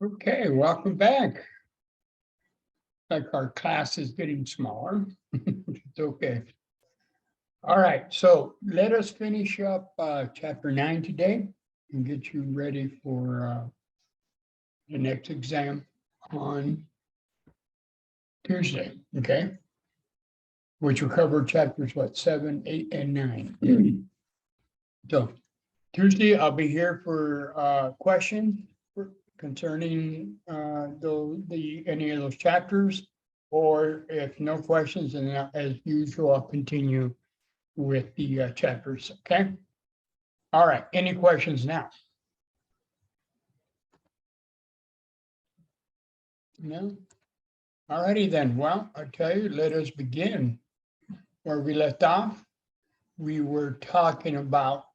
Okay, welcome back. Like our class is getting smaller. It's okay. All right, so let us finish up chapter 9 today and get you ready for the next exam on Tuesday, okay? Which will cover chapters 7, 8, and 9. So Tuesday, I'll be here for questions concerning any of those chapters, or if no questions, then as usual, I'll continue with the chapters. Okay. All right. Any questions now? No. All righty then. Well, I tell you, let us begin where we left off. We were talking about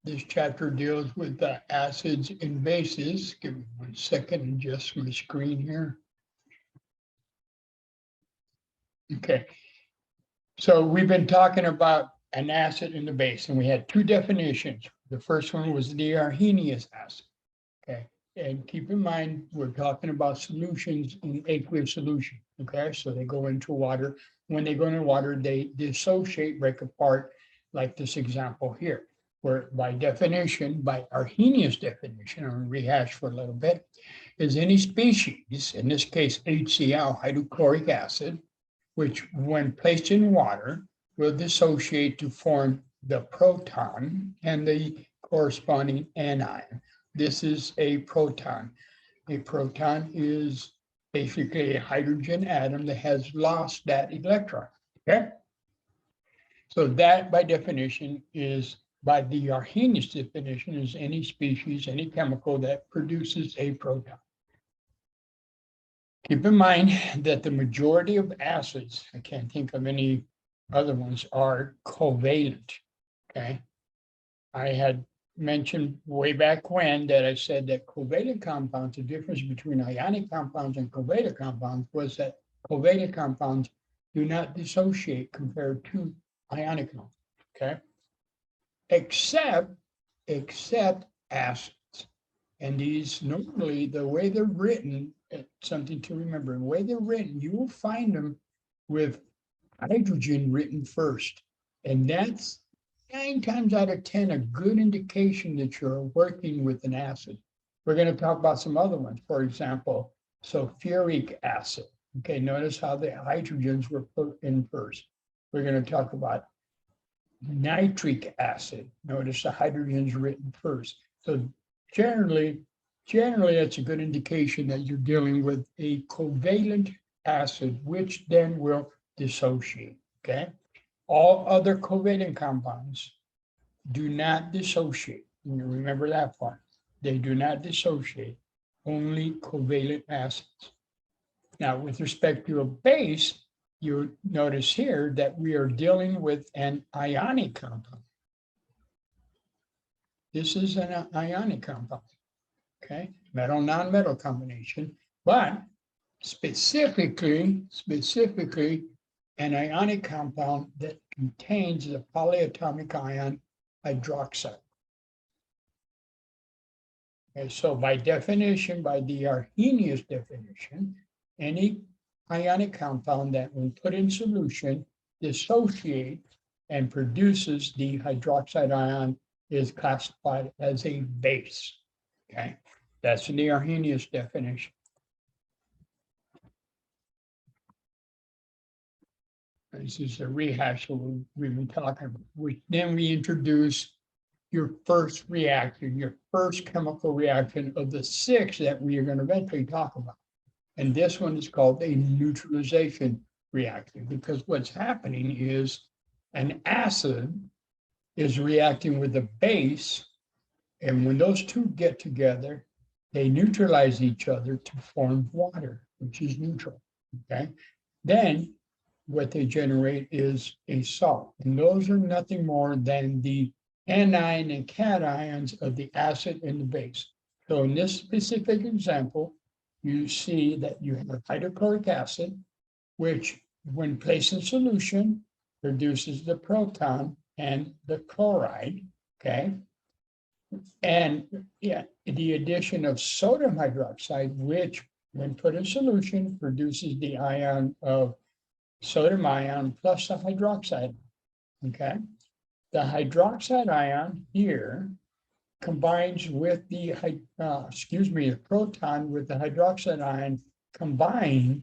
this chapter deals with the acids and bases. Give me 1 second and adjust my screen here. Okay. So we've been talking about an acid and a base, and we had two definitions. The first one was the Arhenius acid. Okay. And keep in mind, we're talking about solutions in aqueous solution. Okay. So they go into water. When they go into water, they dissociate, break apart, like this example here, where by definition, by Arrhenius definition, I'll rehash for a little bit, is any species, in this case HCl, hydrochloric acid, which when placed in water will dissociate to form the proton and the corresponding anion. This is a proton. A proton is basically a hydrogen atom that has lost that electron, okay? So that by definition is, by the Arrhenius definition, is any species, any chemical that produces a proton. Keep in mind that the majority of acids, I can't think of any other ones, are covalent, okay? I had mentioned way back when that I said that covalent compounds, the difference between ionic compounds and covalent compounds was that covalent compounds do not dissociate compared to ionic compounds, okay? Except acids. And these normally, the way they're written, something to remember, the way they're written, you will find them with hydrogen written first. And that's 9 times out of 10 a good indication that you're working with an acid. We're going to talk about some other ones. For example, sulfuric acid. Okay, notice how the hydrogens were put in first. We're going to talk about nitric acid. Notice the hydrogens written first. So generally, it's a good indication that you're dealing with a covalent acid, which then will dissociate, okay? All other covalent compounds do not dissociate. You remember that part. They do not dissociate, only covalent acids. Now, with respect to a base, you notice here that we are dealing with an ionic compound. This is an ionic compound, okay? Metal-nonmetal combination, but specifically an ionic compound that contains the polyatomic ion hydroxide. Okay, so by definition, by the Arrhenius definition, any ionic compound that when put in solution dissociates and produces the hydroxide ion is classified as a base, okay? That's in the Arrhenius definition. This is a rehash of what we've been talking about. Then we introduce your first reaction, your first chemical reaction of the 6 that we are going to eventually talk about. And this one is called a neutralization reaction, because what's happening is an acid is reacting with a base, and when those two get together, they neutralize each other to form water, which is neutral, okay? Then what they generate is a salt, and those are nothing more than the anion and cations of the acid and the base. So in this specific example, you see that you have hydrochloric acid, which when placed in solution produces the proton and the chloride, okay? And yeah, the addition of sodium hydroxide, which when put in solution, produces the ion of sodium ion plus the hydroxide. Okay. The hydroxide ion here combines with the the proton with the hydroxide ion combine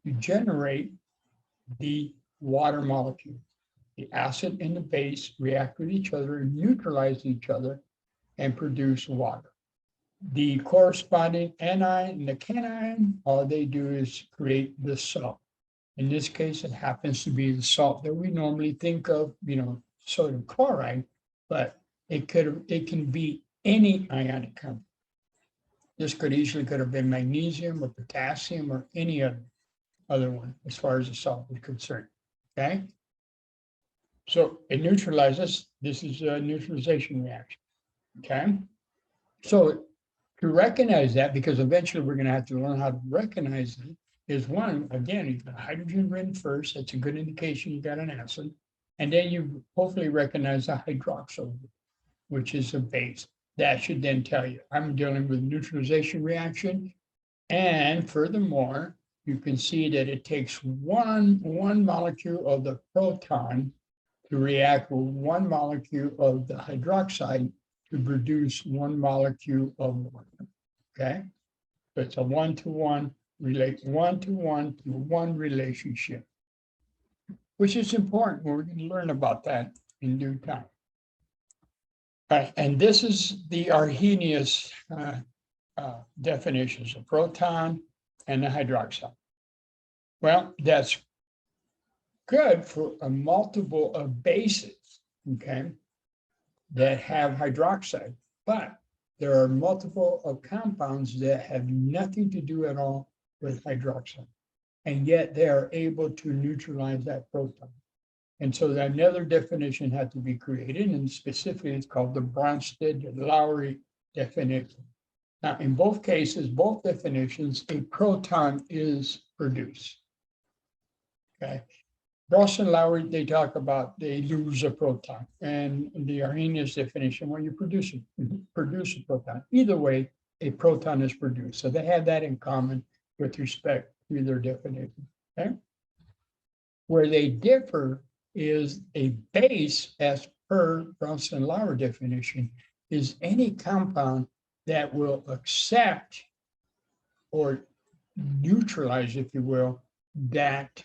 to generate the water molecule. The acid and the base react with each other and neutralize each other and produce water. The corresponding anion and the cation, all they do is create the salt. In this case, it happens to be the salt that we normally think of, sodium chloride, but it can be any ionic compound. This could have been magnesium or potassium or any other one as far as the salt is concerned. Okay. So it neutralizes. This is a neutralization reaction. Okay. So to recognize that, because eventually we're going to have to learn how to recognize it, is one, again, you've got hydrogen written first. That's a good indication you got an acid. And then you hopefully recognize a hydroxyl, which is a base. That should then tell you I'm dealing with neutralization reaction. And furthermore, you can see that it takes one molecule of the proton to react with one molecule of the hydroxide to produce one molecule of water. Okay, so it's a one-to-one relationship, which is important. We're going to learn about that in due time. And this is the Arhenius definitions of proton and the hydroxide. Well, that's good for a multiple of bases, okay, that have hydroxide, but there are multiple of compounds that have nothing to do at all with hydroxide, and yet they are able to neutralize that proton. And so another definition had to be created, and specifically it's called the Bronstad-Lowry definition. Now, in both cases, both definitions, a proton is produced. Okay. Bronstad and Lowry, they talk about they lose a proton, and the Arrhenius definition, when you produce a proton, either way, a proton is produced. So they have that in common with respect to their definition. Okay. Where they differ is a base, as per Bronstad and Lowry definition, is any compound that will accept or neutralize, if you will, that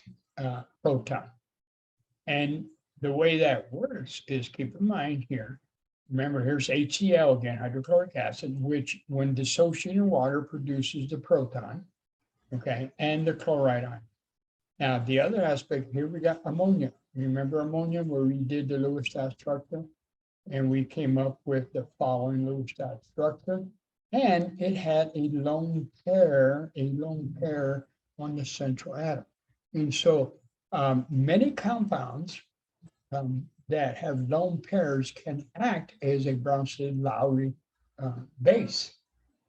proton. And the way that works is, keep in mind here, remember here's HCl again, hydrochloric acid, which when dissociated in water produces the proton, okay, and the chloride ion. Now, the other aspect here, we got ammonia. Remember ammonia, where we did the Lewis-Stack structure, and we came up with the following Lewis-Stack structure, and it had a lone pair on the central atom. And so many compounds that have lone pairs can act as a Bronstad-Lowry base,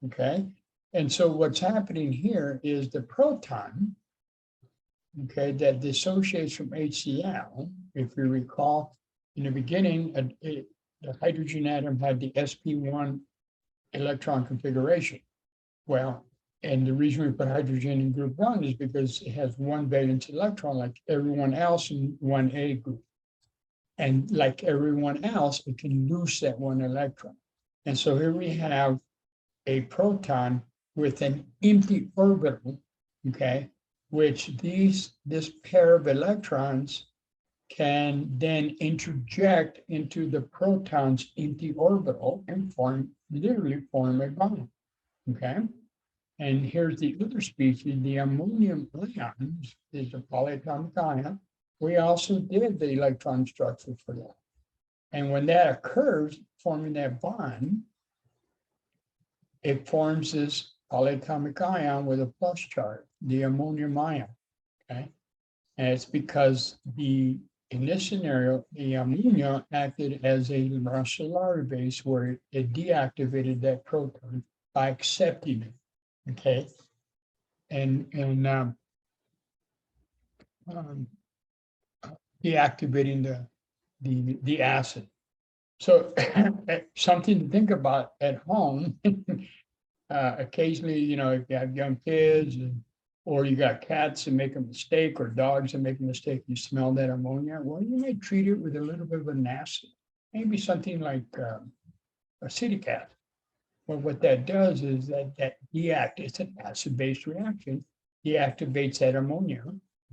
okay? And so what's happening here is the proton, okay, that dissociates from HCl. If you recall, in the beginning, the hydrogen atom had the sp1 electron configuration. Well, and the reason we put hydrogen in group 1 is because it has one valence electron like everyone else in 1A group. And like everyone else, it can lose that one electron. And so here we have a proton with an empty orbital, okay, which this pair of electrons can then interject into the proton's empty orbital and literally form a bond, okay? And here's the other species, the ammonium ions is a polyatomic ion. We also did the electron structure for that. And when that occurs, forming that bond, it forms this polyatomic ion with a plus charge, the ammonium ion, okay? And it's because in this scenario, the ammonia acted as a Bronstad-Lowry base where it deactivated that proton by accepting it, okay? And deactivating the acid. So something to think about at home. Occasionally, if you have young kids or you got cats that make a mistake or dogs that make a mistake, you smell that ammonia. Well, you might treat it with a little bit of an acid, maybe something like acetic acid. Well, what that does is that it's an acid-based reaction, deactivates that ammonia,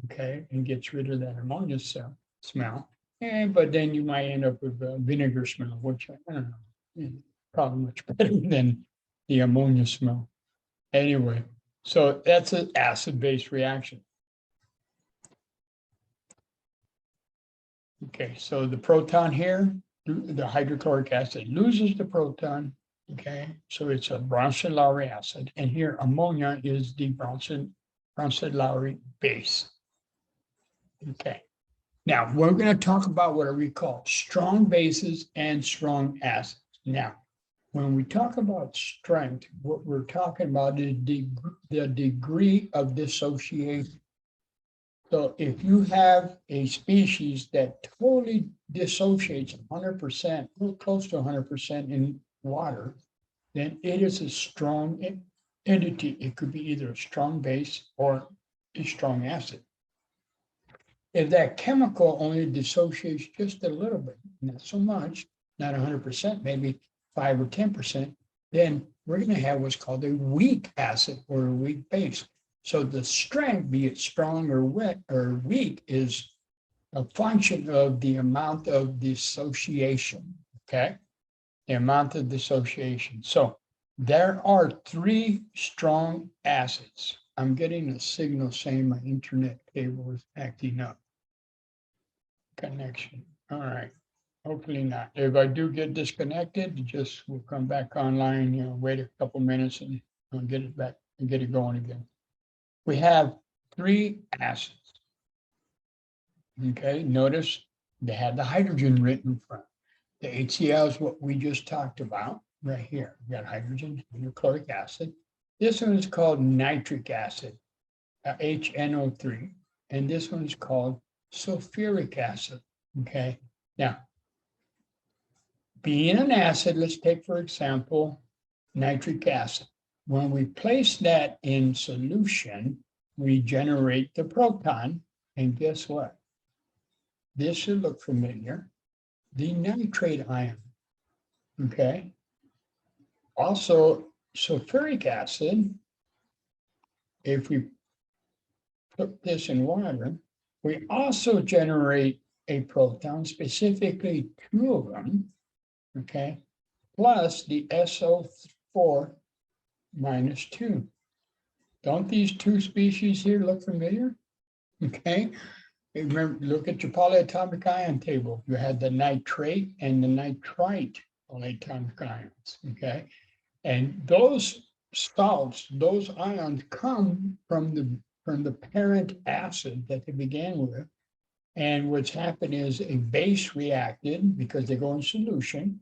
okay, and gets rid of that ammonia smell. But then you might end up with a vinegar smell, which I don't know, probably much better than the ammonia smell. Anyway, so that's an acid-based reaction. Okay, so the proton here, the hydrochloric acid loses the proton. Okay, so it's a Bronsted-Lowry acid, and here ammonia is the Bronsted-Lowry base. Okay, now we're going to talk about what we call strong bases and strong acids. Now, when we talk about strength, what we're talking about is the degree of dissociation. So if you have a species that totally dissociates 100%, close to 100% in water, then it is a strong entity. It could be either a strong base or a strong acid. If that chemical only dissociates just a little bit, not so much, not 100%, maybe 5 or 10%, then we're going to have what's called a weak acid or a weak base. So the strength, be it strong or weak, is a function of the amount of dissociation, okay? The amount of dissociation. So there are 3 strong acids. I'm getting a signal saying my internet cable is acting up. Connection. All right. Hopefully not. If I do get disconnected, we'll come back online, wait a couple minutes and I'll get it back and get it going again. We have 3 acids. Okay, notice they had the hydrogen written in front. The HCl is what we just talked about right here. We got hydrogen, hydrochloric acid. This one is called nitric acid, HNO3, and this one is called sulfuric acid. Okay, now, being an acid, let's take, for example, nitric acid. When we place that in solution, we generate the proton, and guess what? This should look familiar. The nitrate ion, okay? Also, sulfuric acid, if we put this in water, we also generate a proton, specifically 2 of them, okay? Plus the SO4 minus 2. Don't these 2 species here look familiar? Okay. Remember, look at your polyatomic ion table. You had the nitrate and the nitrite polyatomic ions. Okay. And those salts, those ions come from the parent acid that they began with. And what's happened is a base reacted because they go in solution.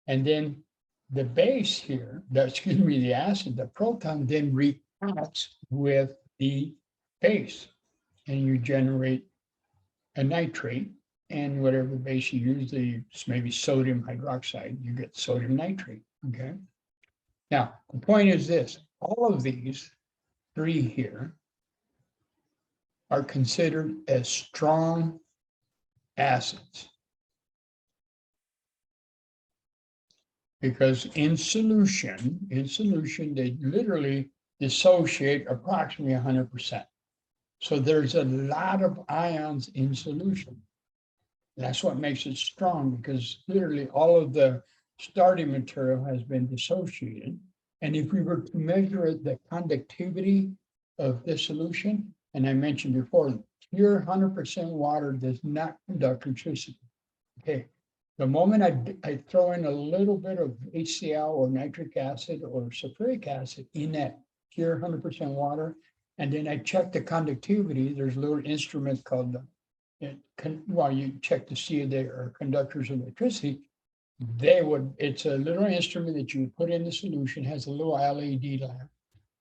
And then the base here, the acid, the proton then reacts with the base, and you generate a nitrate, and whatever base you use, maybe sodium hydroxide, you get sodium nitrate, okay? Now, the point is this, all of these 3 here are considered as strong acids. Because in solution, they literally dissociate approximately 100%. So there's a lot of ions in solution. That's what makes it strong, because literally all of the starting material has been dissociated. And if we were to measure the conductivity of this solution, and I mentioned before, pure 100% water does not conduct electricity. Okay. The moment I throw in a little bit of HCl or nitric acid or sulfuric acid in that pure 100% water, and then I check the conductivity, there's a little instrument called, you check to see if they are conductors of electricity, it's a little instrument that you put in the solution, has a little LED lamp.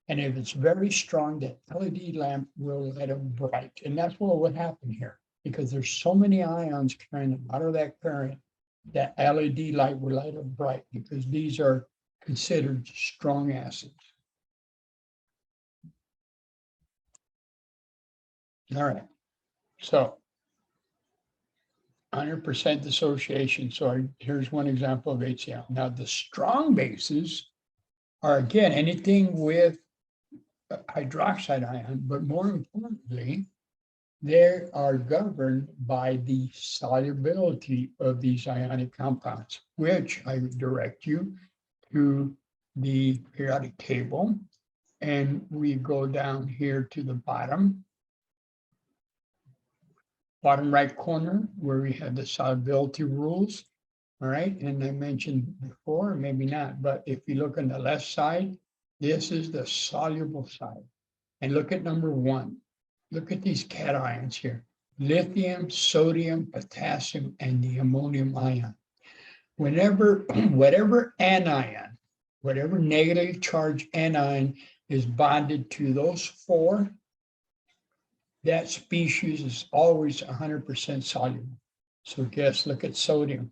And if it's very strong, that LED lamp will light up bright. And that's what would happen here, because there's so many ions carrying out of that current that LED light will light up bright because these are considered strong acids. All right, so 100% dissociation. So here's one example of HCl. Now the strong bases are, again, anything with hydroxide ion, but more importantly, they are governed by the solubility of these ionic compounds, which I direct you to the periodic table. And we go down here to the bottom right corner where we have the solubility rules. All right, and I mentioned before, maybe not, but if you look on the left side, this is the soluble side. And look at number 1. Look at these cations here: lithium, sodium, potassium, and the ammonium ion. Whenever, whatever anion, whatever negatively charged anion is bonded to those 4, that species is always 100% soluble. So guess, look at sodium.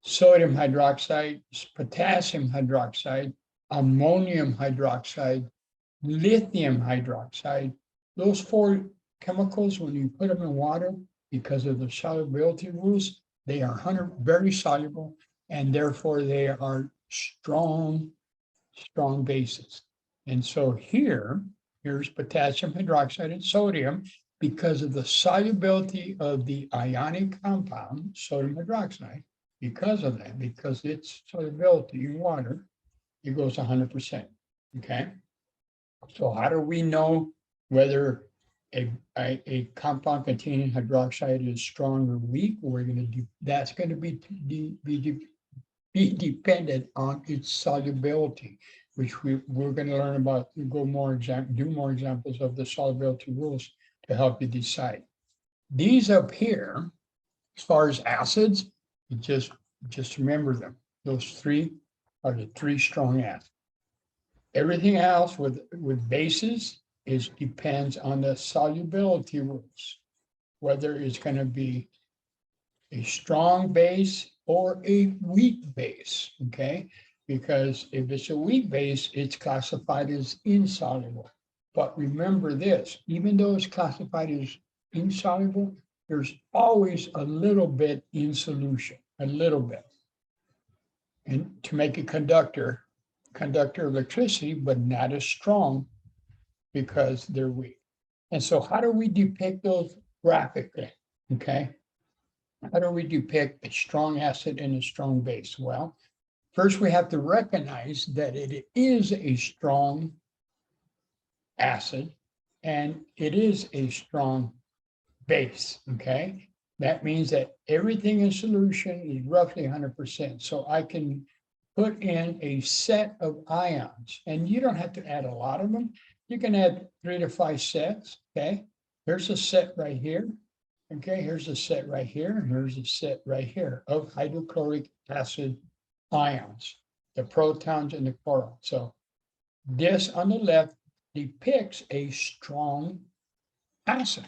Sodium hydroxide, potassium hydroxide, ammonium hydroxide, lithium hydroxide. Those 4 chemicals, when you put them in water, because of the solubility rules, they are very soluble, and therefore they are strong bases. And so here's potassium hydroxide and sodium, because of the solubility of the ionic compound, sodium hydroxide. Because of that, because its solubility in water, it goes 100%. Okay. So how do we know whether a compound containing hydroxide is strong or weak? That's going to be dependent on its solubility, which we're going to learn about. Do more examples of the solubility rules to help you decide. These up here, as far as acids, just remember them. Those 3 are the 3 strong acids. Everything else with bases depends on the solubility rules, whether it's going to be a strong base or a weak base, okay? Because if it's a weak base, it's classified as insoluble. But remember this, even though it's classified as insoluble, there's always a little bit in solution, a little bit. And to make a conductor of electricity, but not as strong because they're weak. And so how do we depict those graphically? Okay. How do we depict a strong acid and a strong base? Well, first we have to recognize that it is a strong acid and it is a strong base. Okay. That means that everything in solution is roughly 100%. So I can put in a set of ions, and you don't have to add a lot of them. You can add 3 to 5 sets, okay? Here's a set right here, okay? Here's a set right here, and here's a set right here of hydrochloric acid ions, the protons and the chlorons. So this on the left depicts a strong acid.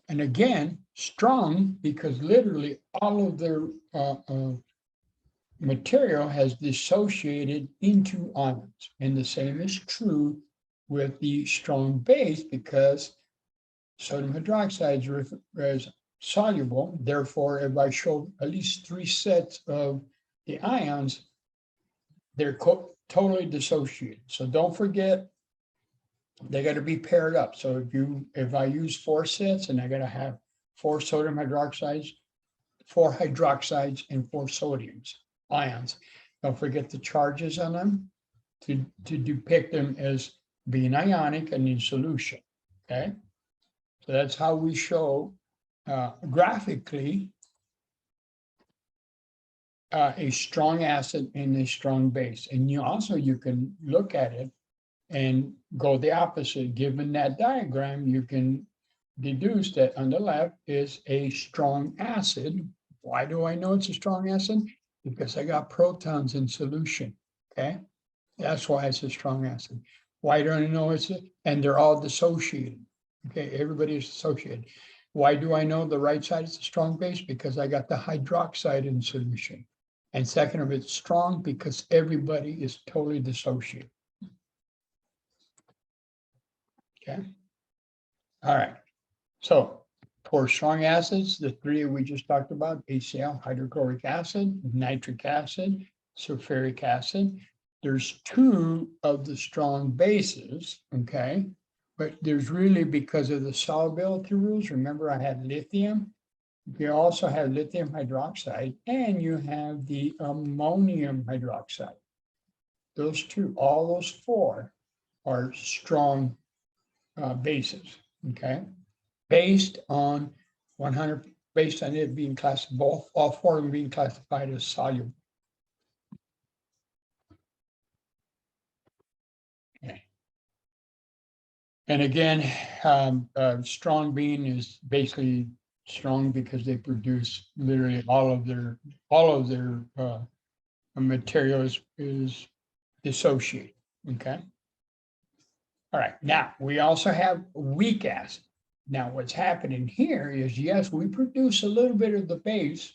And again, strong because literally all of their material has dissociated into ions. And the same is true with the strong base because sodium hydroxide is soluble. Therefore, if I show at least 3 sets of the ions, they're totally dissociated. So don't forget, they got to be paired up. So if I use 4 sets and I got to have 4 sodium hydroxides, 4 hydroxides, and 4 sodiums, ions. Don't forget the charges on them to depict them as being ionic and in solution. Okay. So that's how we show graphically a strong acid and a strong base. And you can look at it and go the opposite. Given that diagram, you can deduce that on the left is a strong acid. Why do I know it's a strong acid? Because I got protons in solution, okay? That's why it's a strong acid. Why do I know and they're all dissociated, okay? Everybody is associated. Why do I know the right side is a strong base? Because I got the hydroxide in solution. And second of it's strong because everybody is totally dissociated. Okay. All right. So for strong acids, the three we just talked about, HCl, hydrochloric acid, nitric acid, sulfuric acid. There's two of the strong bases, okay? But there's really, because of the solubility rules, remember I had lithium. You also have lithium hydroxide, and you have the ammonium hydroxide. Those two, all those four are strong bases, okay? Based on 100, based on it being classified, both, all four of them being classified as soluble. Okay. And again, strong being is basically strong because they produce literally all of their materials is dissociated. Okay. All right. Now we also have weak acid. Now what's happening here is, yes, we produce a little bit of the base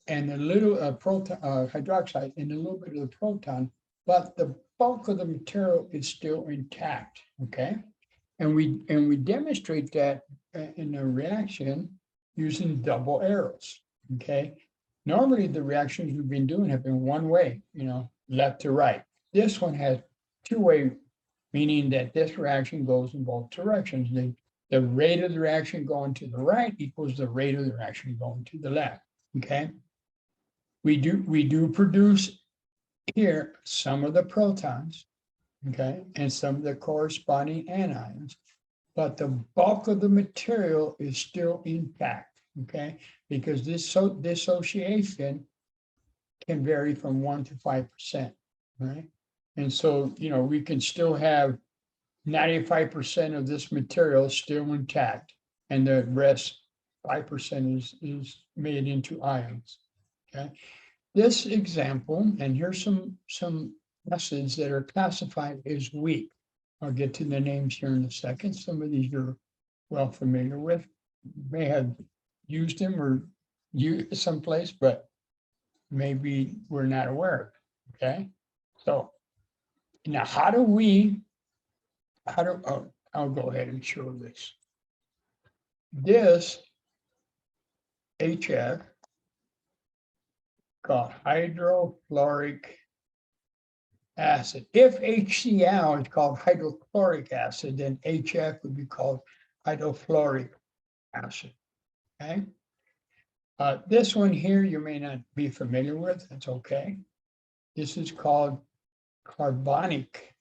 and a little proton hydroxide and a little bit of the proton, but the bulk of the material is still intact. Okay. And we demonstrate that in a reaction using double arrows. Okay. Normally the reactions we've been doing have been one way, left to right. This one has two-way, meaning that this reaction goes in both directions. The rate of the reaction going to the right equals the rate of the reaction going to the left. Okay. We do produce here some of the protons, okay, and some of the corresponding anions, but the bulk of the material is still intact, okay, because this dissociation can vary from 1% to 5%, right? And so, we can still have 95% of this material still intact, and the rest, 5%, is made into ions, okay? This example, and here's some acids that are classified as weak. I'll get to the names here in a second. Some of these you're well familiar with. You may have used them or used someplace, but maybe we're not aware of it. Okay. So now I'll go ahead and show this. This HF called hydrofluoric acid. If HCl is called hydrochloric acid, then HF would be called hydrofluoric acid. Okay. This one here you may not be familiar with. That's okay. This is called carbonic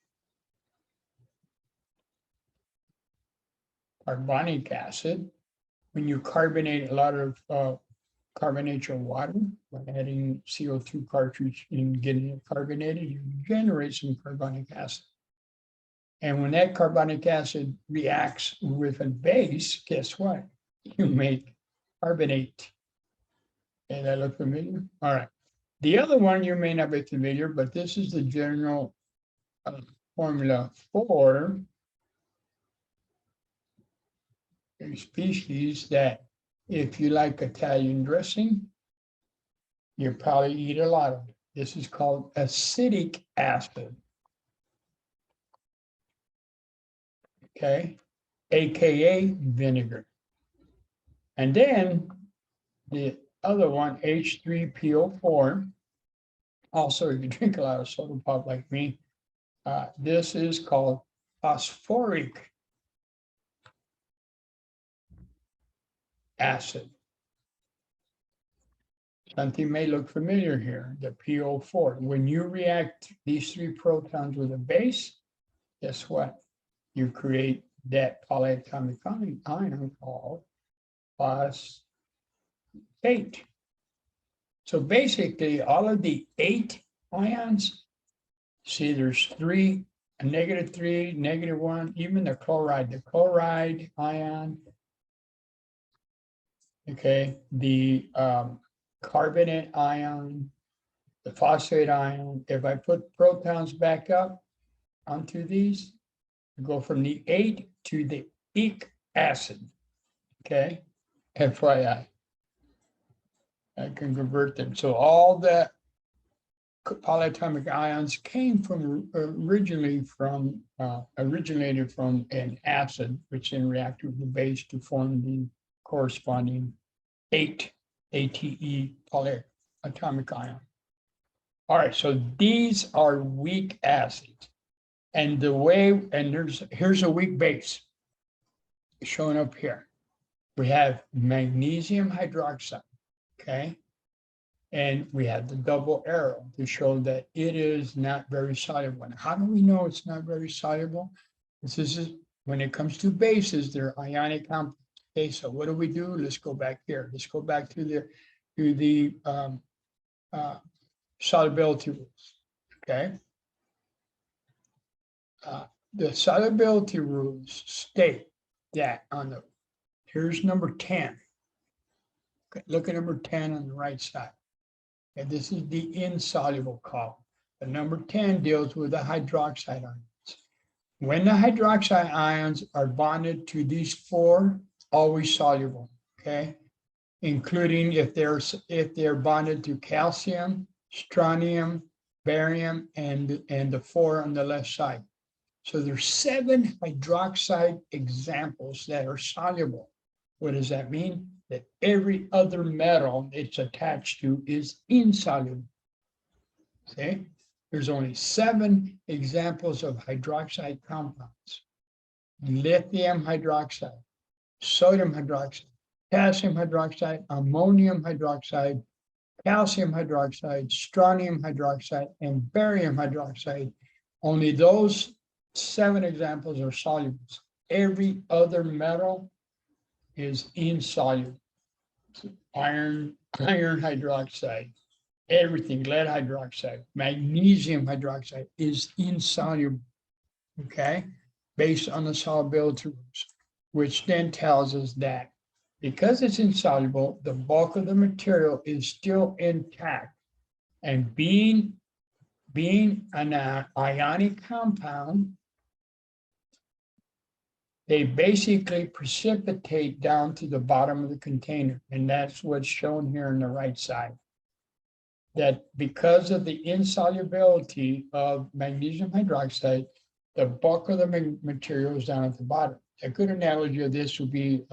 acid. When you carbonate a lot of carbonate your water by adding CO2 cartridge and getting it carbonated, you generate some carbonic acid. And when that carbonic acid reacts with a base, guess what? You make carbonate. Okay, that look familiar? All right. The other one you may not be familiar, but this is the general formula for a species that, if you like Italian dressing, you probably eat a lot of it. This is called acetic acid. Okay, AKA vinegar. And then the other one, H3PO4. Also, if you drink a lot of soda pop like me, this is called phosphoric acid. Something may look familiar here, the PO4. When you react these three protons with a base, guess what? You create that polyatomic ion called phosphate. So basically, all of the 8 ions, see there's 3, a -3, -1, even the chloride ion, okay, the carbonate ion, the phosphate ion. If I put protons back up onto these, I go from the 8 to the ic acid, okay? FYI. I can convert them. So all the polyatomic ions came from originated from an acid, which then reacted with the base to form the corresponding 8 ATE polyatomic ion. All right, so these are weak acids. And here's a weak base showing up here. We have magnesium hydroxide, okay? And we have the double arrow to show that it is not very soluble. And how do we know it's not very soluble? This is when it comes to bases, they're ionic compounds. Okay, so what do? Let's go back here. Let's go back to the solubility rules. Okay. The solubility rules state that here's number 10. Okay, look at number 10 on the right side. And this is the insoluble column. The number 10 deals with the hydroxide ions. When the hydroxide ions are bonded to these 4, always soluble, okay? Including if they're bonded to calcium, strontium, barium, and the 4 on the left side. So there's 7 hydroxide examples that are soluble. What does that mean? That every other metal it's attached to is insoluble. Okay, there's only 7 examples of hydroxide compounds: lithium hydroxide, sodium hydroxide, potassium hydroxide, ammonium hydroxide, calcium hydroxide, strontium hydroxide, and barium hydroxide. Only those 7 examples are soluble. Every other metal is insoluble. Iron hydroxide, everything, lead hydroxide, magnesium hydroxide is insoluble, okay, based on the solubility rules, which then tells us that because it's insoluble, the bulk of the material is still intact. And being an ionic compound, they basically precipitate down to the bottom of the container. And that's what's shown here on the right side. That because of the insolubility of magnesium hydroxide, the bulk of the material is down at the bottom. A good analogy of this would be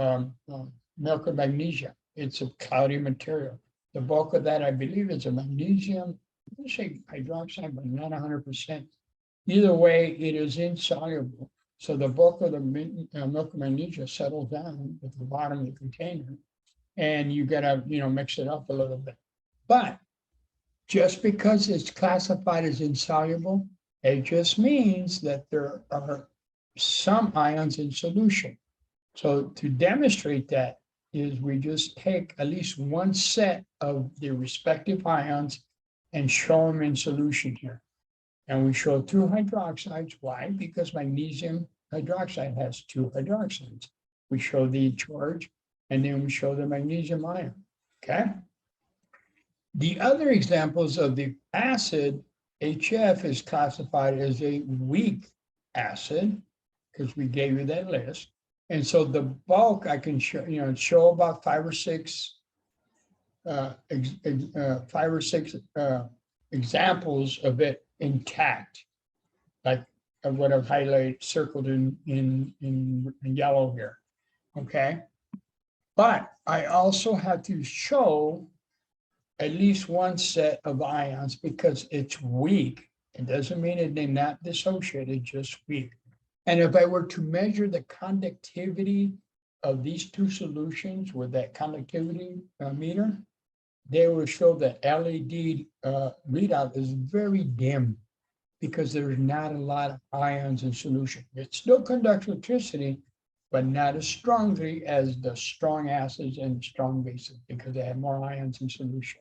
milk of magnesia. It's a cloudy material. The bulk of that, I believe, is a magnesium, I'm going to say hydroxide, but not 100%. Either way, it is insoluble. So the bulk of the milk of magnesia settles down at the bottom of the container, and you gotta, mix it up a little bit. But just because it's classified as insoluble, it just means that there are some ions in solution. So to demonstrate that is we just take at least one set of the respective ions and show them in solution here. And we show 2 hydroxides. Why? Because magnesium hydroxide has 2 hydroxides. We show the charge, and then we show the magnesium ion, okay? The other examples of the acid, HF is classified as a weak acid, because we gave you that list. And so the bulk I can show, show about 5 or 6 examples of it intact, like what I've highlighted, circled in yellow here, okay? But I also have to show at least one set of ions because it's weak. It doesn't mean that they're not dissociated, just weak. And if I were to measure the conductivity of these 2 solutions with that conductivity meter, they will show that LED readout is very dim because there's not a lot of ions in solution. It still conducts electricity, but not as strongly as the strong acids and strong bases because they have more ions in solution.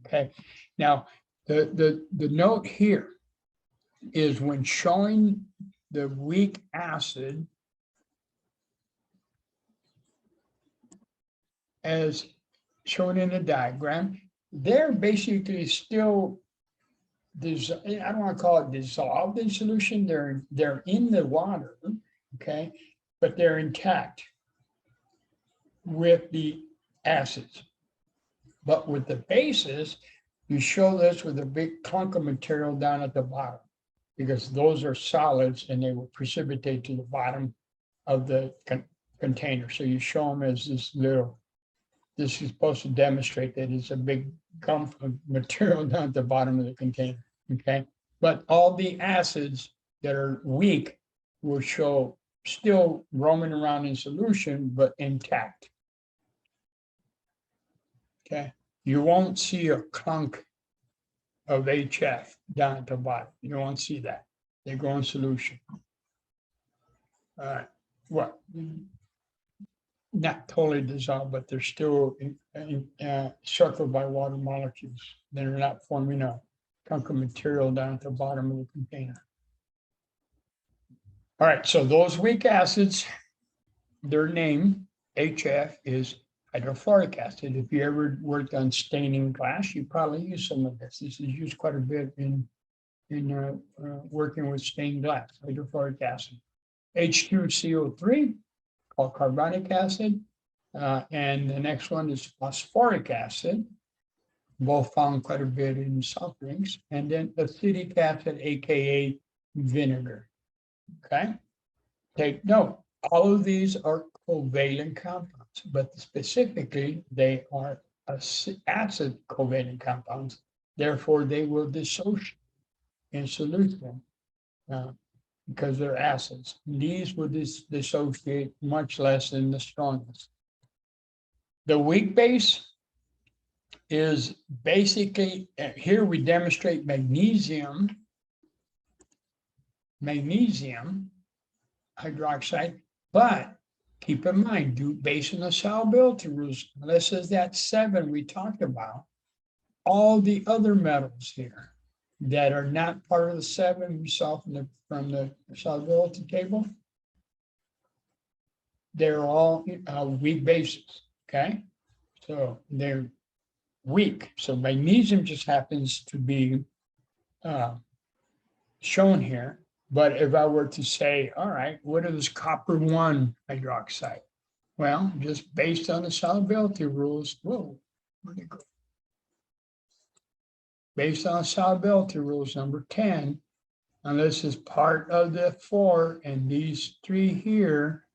Okay, now the note here is when showing the weak acid as shown in the diagram, they're basically still, I don't want to call it dissolved in solution, they're in the water, okay, but they're intact with the acids. But with the bases, you show this with a big clunk of material down at the bottom, because those are solids and they will precipitate to the bottom of the container. So you show them as this little, this is supposed to demonstrate that it's a big clump of material down at the bottom of the container, okay? But all the acids that are weak will show still roaming around in solution, but intact. Okay, you won't see a clunk of HF down at the bottom. You won't see that. They go in solution. What? Not totally dissolved, but they're still circled by water molecules. They're not forming a chunk of material down at the bottom of the container. All right, so those weak acids, their name, HF, is hydrofluoric acid. If you ever worked on staining glass, you probably use some of this. This is used quite a bit in working with stained glass, hydrofluoric acid. H2CO3, called carbonic acid. And the next one is phosphoric acid, both found quite a bit in soft drinks. And then acetic acid, AKA vinegar. Okay, take note, all of these are covalent compounds, but specifically they are acid covalent compounds. Therefore, they will dissociate in solution because they're acids. These will dissociate much less than the strongest. The weak base is basically, here we demonstrate magnesium hydroxide, but keep in mind, based on the solubility rules, this is that 7 we talked about, all the other metals here that are not part of the 7 we saw from the solubility table, they're all weak bases, okay? So they're weak. So magnesium just happens to be shown here. But if I were to say, all right, what is copper 1 hydroxide? Well, just based on the solubility rules, whoa, where'd it go? Based on solubility rules, number 10, and this is part of the 4, and these 3 here,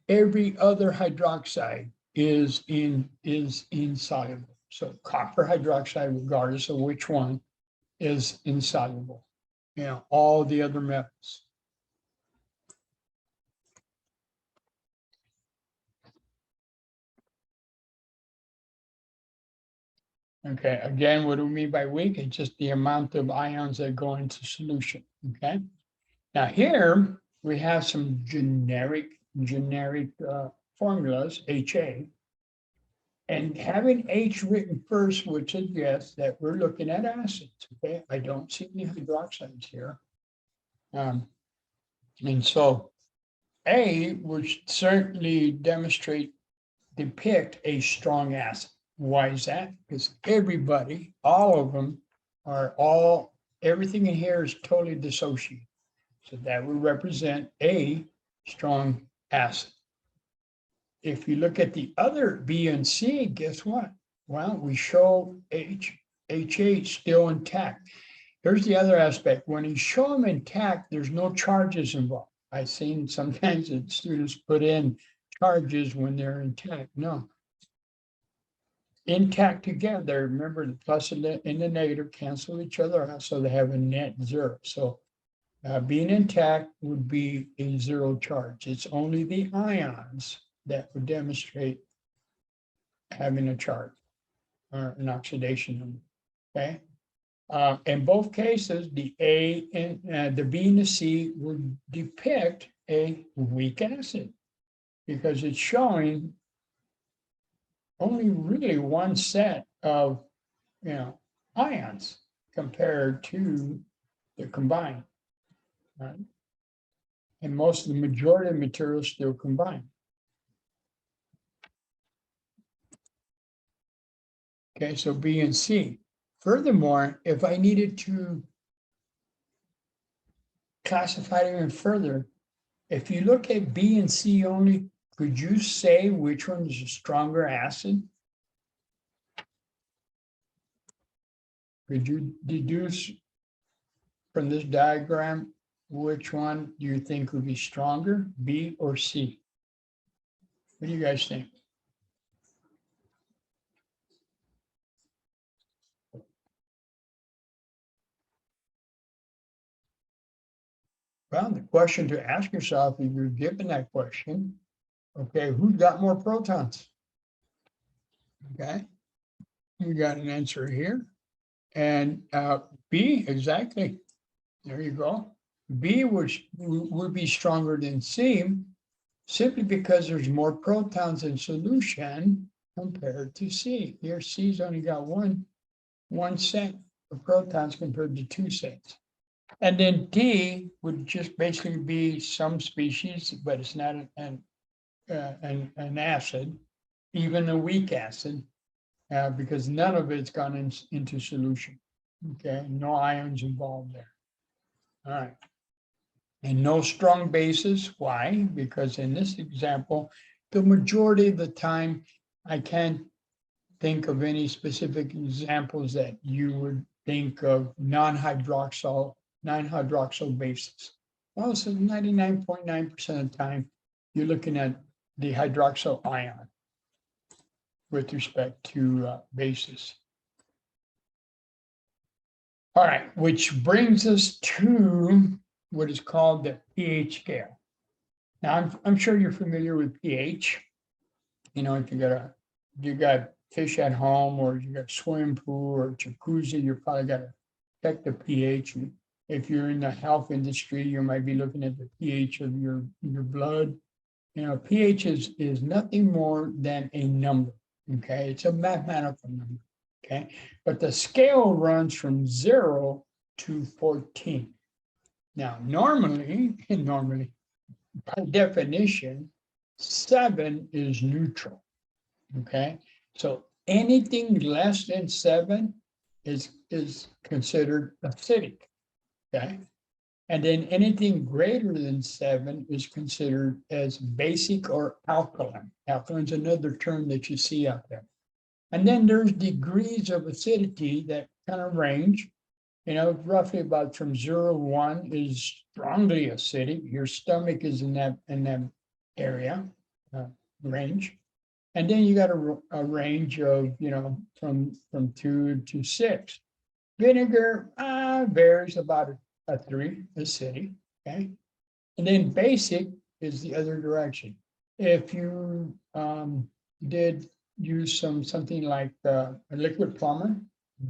every other hydroxide is insoluble. So copper hydroxide, regardless of which one, is insoluble. You know, all the other metals. Okay, again, what do we mean by weak? It's just the amount of ions that go into solution, okay? Now here, we have some generic formulas, HA. And having H written first would suggest that we're looking at acids, okay? I don't see any hydroxides here. And so A would certainly depict a strong acid. Why is that? Because everybody, all of them everything in here is totally dissociated. So that would represent a strong acid. If you look at the other B and C, guess what? Well, we show HH still intact. Here's the other aspect. When you show them intact, there's no charges involved. I've seen sometimes that students put in charges when they're intact. No. Intact together, remember the plus and the negative cancel each other out, so they have a net 0. So being intact would be a 0 charge. It's only the ions that would demonstrate having a charge or an oxidation number, okay? In both cases, the A and the B and the C would depict a weak acid because it's showing only really one set of, ions compared to the combined, right? And most of the majority of materials still combined. Okay, so B and C. Furthermore, if I needed to classify it even further, if you look at B and C only, could you say which one is a stronger acid? Could you deduce from this diagram which one do you think would be stronger, B or C? What do you guys think? Well, the question to ask yourself if you're given that question, okay, who's got more protons? Okay, you got an answer here. And B, exactly. There you go. B would be stronger than C simply because there's more protons in solution compared to C. Here, C's only got one set of protons compared to 2 sets. And then D would just basically be some species, but it's not an acid, even a weak acid, because none of it's gone into solution. Okay, no ions involved there. All right. And no strong bases. Why? Because in this example, the majority of the time, I can't think of any specific examples that you would think of non-hydroxyl bases. Well, so 99.9% of the time, you're looking at the hydroxyl ion with respect to bases. All right, which brings us to what is called the pH scale. Now, I'm sure you're familiar with pH. You know, if you got fish at home, or you got a swimming pool or jacuzzi, you're probably got to check the pH. If you're in the health industry, you might be looking at the pH of your blood. You know, pH is nothing more than a number. Okay, it's a mathematical number. Okay, but the scale runs from 0 to 14. Now, normally, by definition, 7 is neutral. Okay, so anything less than 7 is considered acidic. Okay, and then anything greater than 7 is considered as basic or alkaline. Alkaline is another term that you see out there. And then there's degrees of acidity that kind of range. You know, roughly about from 0 to 1 is strongly acidic. Your stomach is in that area range. And then you got a range of, you know, from 2 to 6. Vinegar varies about a 3 acidic. Okay, and then basic is the other direction. If you did use something like a liquid plumber,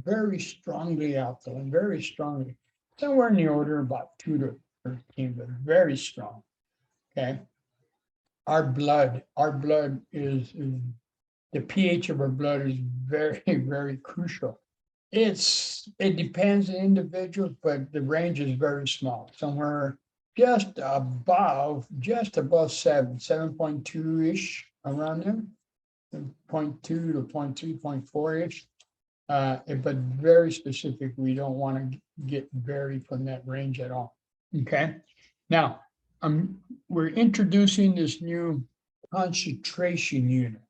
very strongly alkaline, very strongly, somewhere in the order of about 2 to 13, but very strong. Okay, our blood is the pH of our blood is very, very crucial. It depends on individuals, but the range is very small, somewhere just above 7, 7.2-ish, around there, 0.2 to 0.3, 0.4-ish. But very specific, we don't want to get vary from that range at all. Okay, now we're introducing this new concentration unit,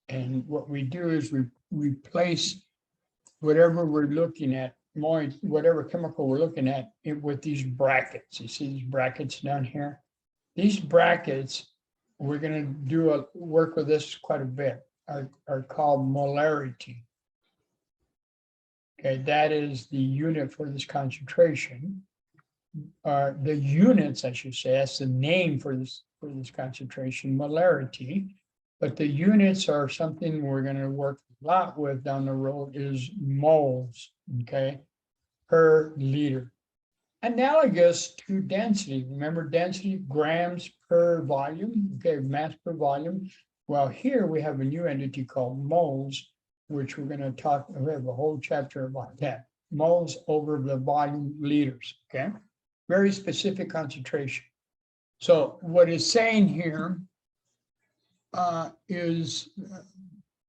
and what we do is we replace whatever we're looking at, whatever chemical we're looking at, with these brackets. You see these brackets down here? These brackets, we're going to do work with this quite a bit, are called molarity. Okay, that is the unit for this concentration. The units, I should say, that's the name for this concentration, molarity. But the units are something we're going to work a lot with down the road, is moles, okay, per liter. Analogous to density. Remember density, grams per volume, okay, mass per volume. Well, here we have a new entity called moles, which we're going to talk, we have a whole chapter about that. Moles over the volume liters, okay? Very specific concentration. So what it's saying here is,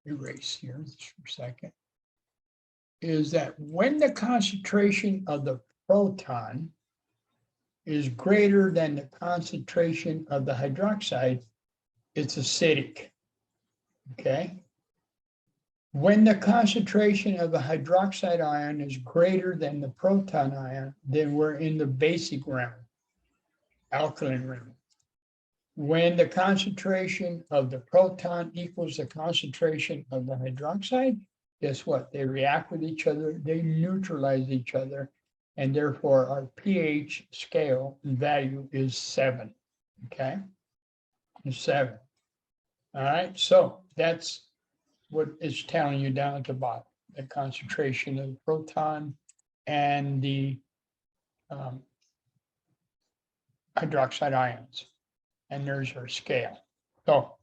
erase here for a second, is that when the concentration of the proton is greater than the concentration of the hydroxide, it's acidic, okay? When the concentration of the hydroxide ion is greater than the proton ion, then we're in the basic realm, alkaline realm. When the concentration of the proton equals the concentration of the hydroxide, guess what? They react with each other, they neutralize each other, and therefore our pH scale value is 7. Okay, it's 7. All right, so that's what it's telling you down at the bottom, the concentration of the proton and the hydroxide ions. And there's our scale. So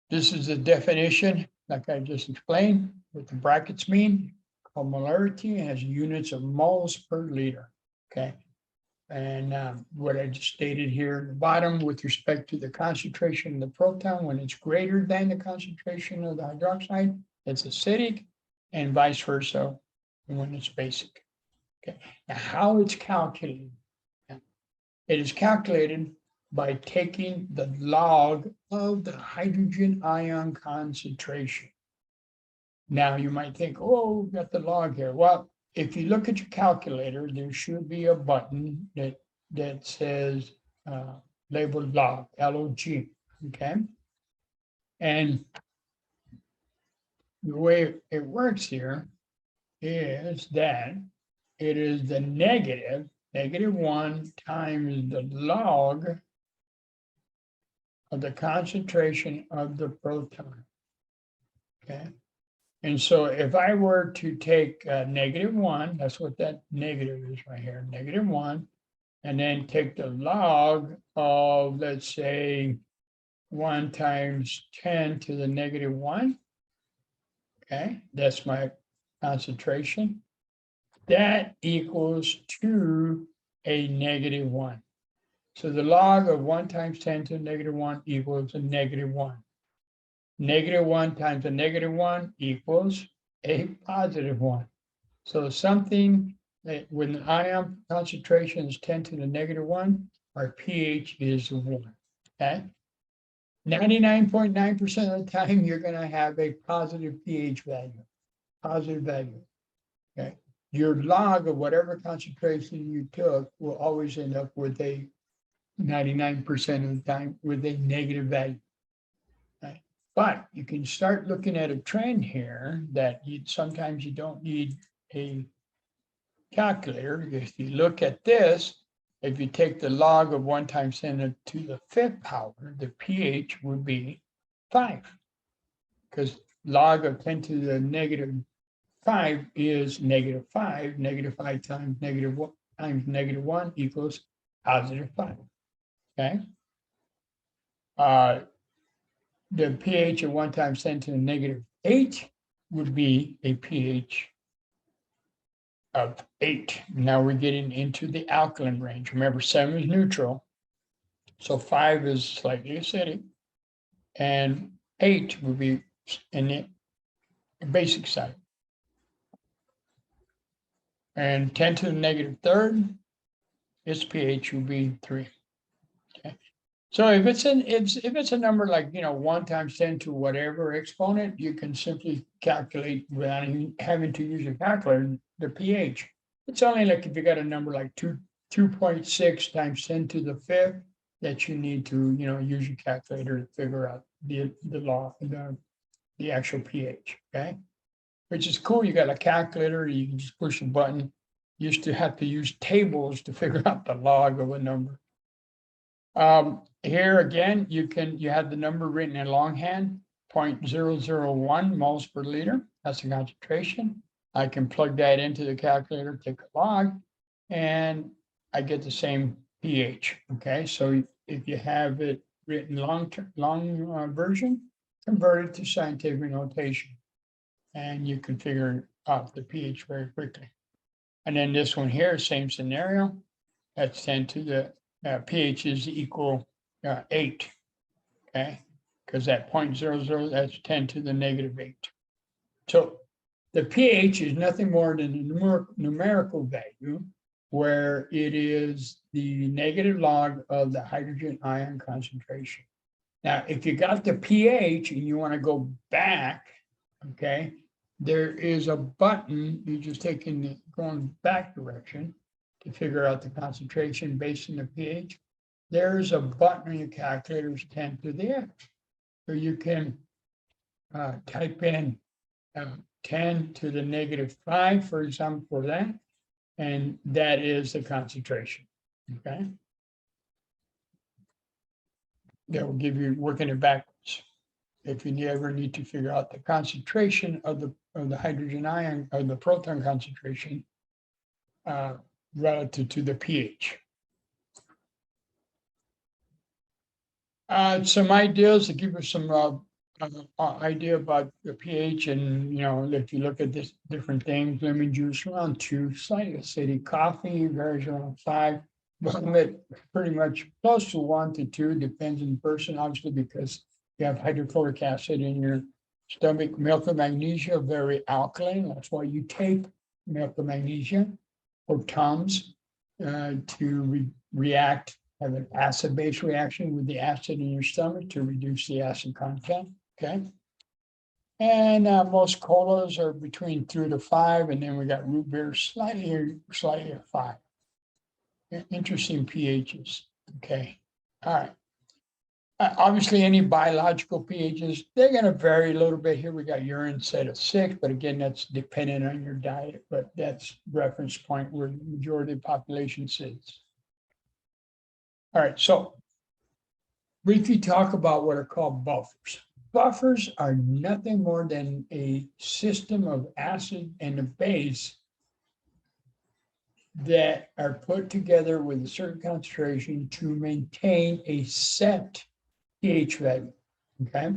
this is the definition, like I just explained, what the brackets mean. Called molarity, and has units of moles per liter. Okay. And what I just stated here at the bottom with respect to the concentration of the proton, when it's greater than the concentration of the hydroxide, it's acidic, and vice versa when it's basic. Okay. Now, how it's calculated? It is calculated by taking the log of the hydrogen ion concentration. Now, you might think, oh, we've got the log here. Well, if you look at your calculator, there should be a button that says labeled log, L-O-G, okay? And the way it works here is that it is the -1 times the log of the concentration of the proton, okay? And so if I were to take -1, that's what that negative is right here, -1, and then take the log of, let's say, 1 times 10 to the -1, okay, that's my concentration. That equals to a -1. So the log of 1 times 10 to the -1 equals a -1. -1 times a -1 equals a +1. So something that when the ion concentration is 10 to the -1, our pH is 1. Okay. 99.9% of the time, you're going to have a positive pH value, positive value. Okay. Your log of whatever concentration you took will always end up with a 99% of the time with a negative value. Right? But you can start looking at a trend here that sometimes you don't need a calculator. If you look at this, if you take the log of 1 times 10 to the 5th power, the pH would be 5, because log of 10 to the -5 is -5. -5 times -1 times -1 equals +5. Okay. The pH of 1 times 10 to the -8 would be a pH of 8. Now we're getting into the alkaline range. Remember, 7 is neutral, so 5 is slightly acidic, and 8 would be in the basic side. And 10 to the -3rd, its pH would be 3. Okay. So if it's a number like 1 times 10 to whatever exponent, you can simply calculate without even having to use a calculator the pH. It's only like if you got a number like 2.6 times 10 to the 5th that you need to use your calculator to figure out the actual pH. Okay, which is cool. You got a calculator, you can just push a button. You used to have to use tables to figure out the log of a number. Here again, you have the number written in longhand, 0.001 moles per liter. That's the concentration. I can plug that into the calculator, take a log, and I get the same pH. Okay, so if you have it written long version, convert it to scientific notation, and you can figure out the pH very quickly. And then this one here, same scenario. That's 10 to the pH is equal 8. Okay, because that 0.00, that's 10 to the -8. So the pH is nothing more than a numerical value where it is the negative log of the hydrogen ion concentration. Now, if you got the pH and you want to go back okay, there is a button, you just taking the going back direction to figure out the concentration based on the pH. There's a button on your calculator's 10 to the X. So you can type in 10 to the -5, for example, for that, and that is the concentration, okay? That will give you working it backwards. If you ever need to figure out the concentration of the hydrogen ion or the proton concentration relative to the pH. Some ideas to give you some idea about the pH, and if you look at this different things, lemon juice around 2, slightly acidic, coffee varies around 5, vomit pretty much close to 1 to 2, depends on the person, obviously, because you have hydrochloric acid in your stomach. Milk of magnesia, very alkaline. That's why you take milk of magnesia or Tums to react, have an acid-base reaction with the acid in your stomach to reduce the acid content. Okay. And most colas are between 3 to 5, and then we got root beer slightly at 5. Interesting pHs. Okay. All right. Obviously, any biological pHs, they're going to vary a little bit. Here we got urine set at 6, but again, that's dependent on your diet, but that's reference point where the majority of the population sits. All right, so briefly talk about what are called buffers. Buffers are nothing more than a system of acid and a base that are put together with a certain concentration to maintain a set pH value, okay?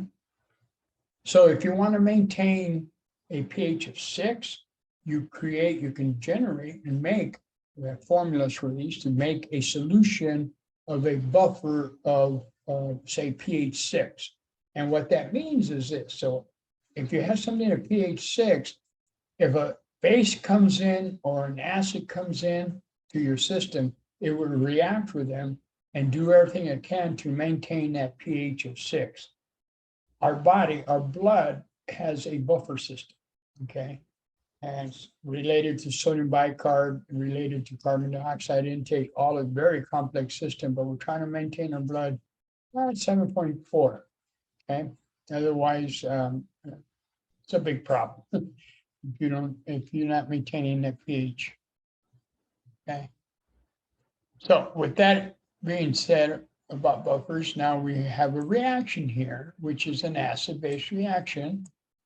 So if you want to maintain a pH of 6, you can generate and make, we have formulas for these, to make a solution of a buffer of, say, pH 6. And what that means is this. So if you have something at pH 6, if a base comes in or an acid comes in to your system, it will react with them and do everything it can to maintain that pH of 6. Our body, our blood has a buffer system, okay? And it's related to sodium bicarb, related to carbon dioxide intake, all a very complex system, but we're trying to maintain our blood at 7.4, okay? Otherwise, it's a big problem if you're not maintaining that pH, okay? So with that being said about buffers, now we have a reaction here, which is an acid-base reaction.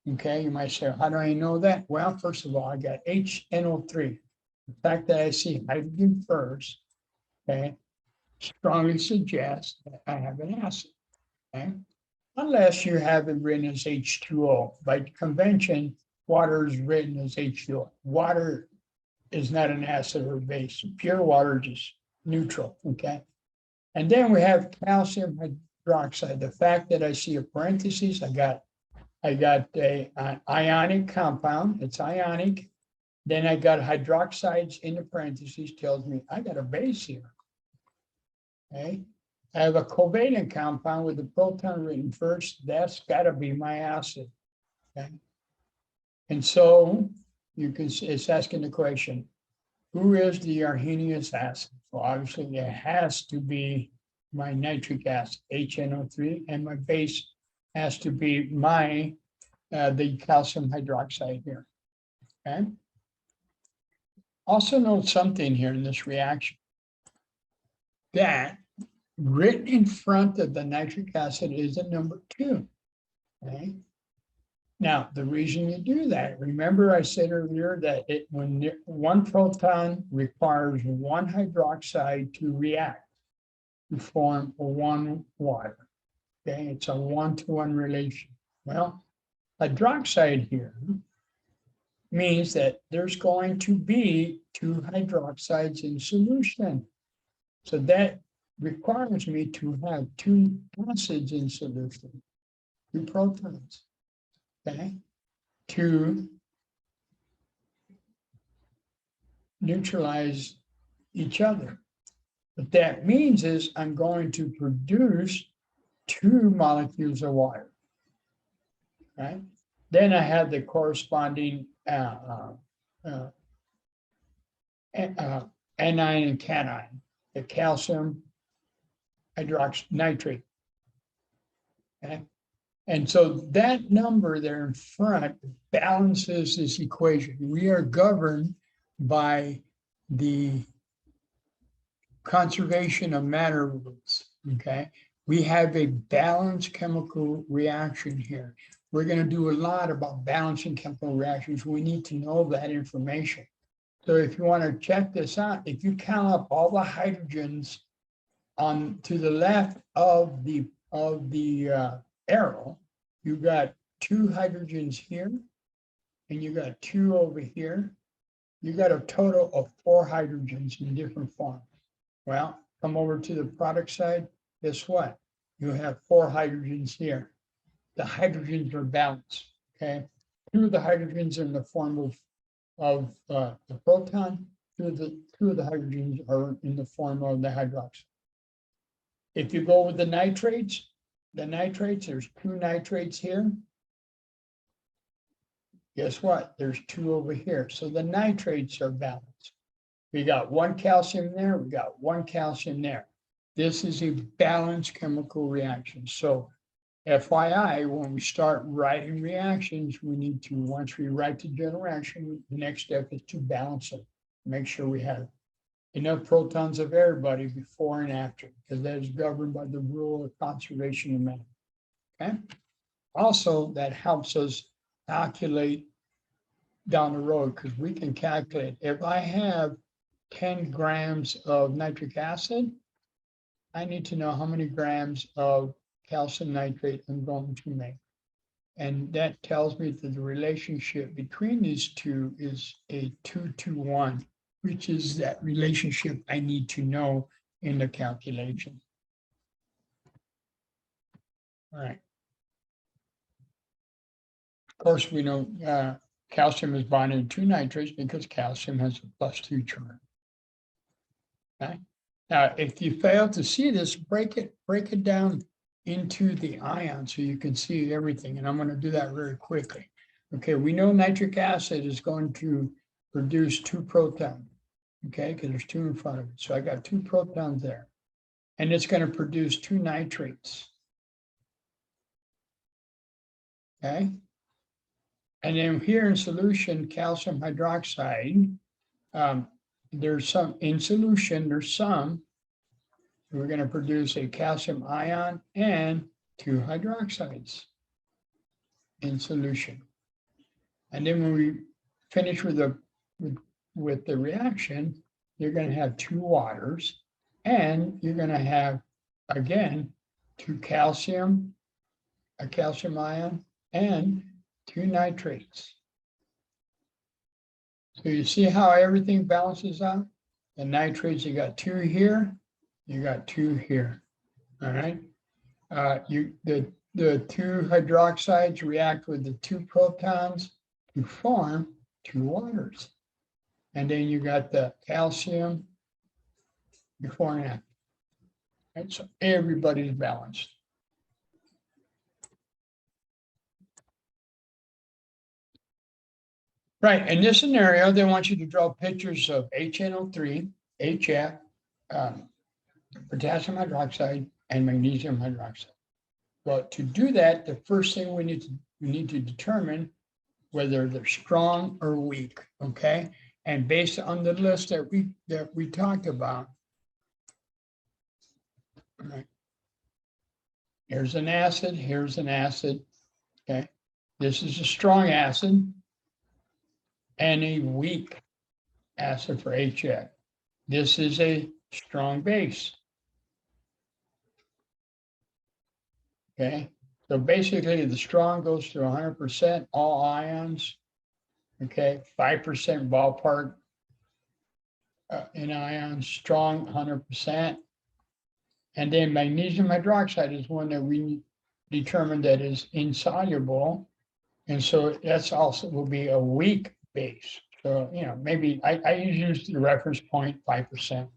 Okay, you might say, how do I know that? Well, first of all, I got HNO3. The fact that I see hydrogen first, okay, strongly suggests that I have an acid, okay? Unless you have it written as H2O. By convention, water is written as H2O. Water is not an acid or base. Pure water is just neutral, okay? And then we have calcium hydroxide. The fact that I see a parentheses, I got an ionic compound, it's ionic. Then I got hydroxides in the parentheses, tells me I got a base here. Okay. I have a covalent compound with the proton written first. That's got to be my acid. Okay. And so you can see it's asking the question, who is the Arhenius acid? Well, obviously it has to be my nitric acid, HNO3, and my base has to be my the calcium hydroxide here. Okay. Also note something here in this reaction, that written in front of the nitric acid is a number 2. Okay. Now, the reason you do that, remember I said earlier that when one proton requires one hydroxide to react to form one water. Okay, it's a 1-to-1 relation. Well, hydroxide here means that there's going to be 2 hydroxides in solution. So that requires me to have 2 acids in solution, 2 protons, okay, to neutralize each other. What that means is I'm going to produce 2 molecules of water, right? Then I had the corresponding anion and cation, the calcium hydroxynitrate. Okay. And so that number there in front balances this equation. We are governed by the conservation of matter rules, okay? We have a balanced chemical reaction here. We're going to do a lot about balancing chemical reactions. We need to know that information. So if you want to check this out, if you count up all the hydrogens on to the left of the arrow, you got 2 hydrogens here, and you got 2 over here. You got a total of 4 hydrogens in different forms. Well, come over to the product side. Guess what? You have 4 hydrogens here. The hydrogens are balanced. Okay, 2 of the hydrogens are in the form of the proton. 2 of the hydrogens are in the form of the hydroxide. If you go with the nitrates, there's 2 nitrates here. Guess what? There's 2 over here. So the nitrates are balanced. We got 1 calcium there, we got 1 calcium there. This is a balanced chemical reaction. So FYI, when we start writing reactions, we need to, once we write the general reaction, the next step is to balance it. Make sure we have enough protons of everybody before and after, because that is governed by the rule of conservation of matter. Okay. Also, that helps us calculate down the road, because we can calculate if I have 10 grams of nitric acid, I need to know how many grams of calcium nitrate I'm going to make. And that tells me that the relationship between these two is a 2-to-1, which is that relationship I need to know in the calculation. All right. Of course, we know calcium is bonded to nitrates because calcium has a +2 charge. Okay. Now, if you fail to see this, break it down into the ion so you can see everything. And I'm going to do that very quickly. Okay, we know nitric acid is going to produce 2 protons. Okay, because there's 2 in front of it. So I got 2 protons there. And it's going to produce 2 nitrates. Okay. And then here in solution, calcium hydroxide, there's some in solution, there's some. We're going to produce a calcium ion and 2 hydroxides in solution. And then when we finish with the reaction, you're going to have 2 waters, and you're going to have, again, 2 calcium, a calcium ion, and 2 nitrates. So you see how everything balances out? The nitrates, you got 2 here, you got 2 here. All right. The 2 hydroxides react with the 2 protons to form 2 waters. And then you got the calcium before and after. Right? So everybody's balanced. Right, in this scenario, they want you to draw pictures of HNO3, HF, potassium hydroxide, and magnesium hydroxide. Well, to do that, the first thing we need to determine whether they're strong or weak. Okay, and based on the list that we talked about, right? Here's an acid. Here's an acid. Okay, this is a strong acid and a weak acid for HF. This is a strong base. Okay, so basically the strong goes to 100%, all ions. Okay, 5% ballpark in ions, strong 100%. And then magnesium hydroxide is one that we determined that is insoluble. And so that's also will be a weak base. So, you know, maybe I use the reference point 5%.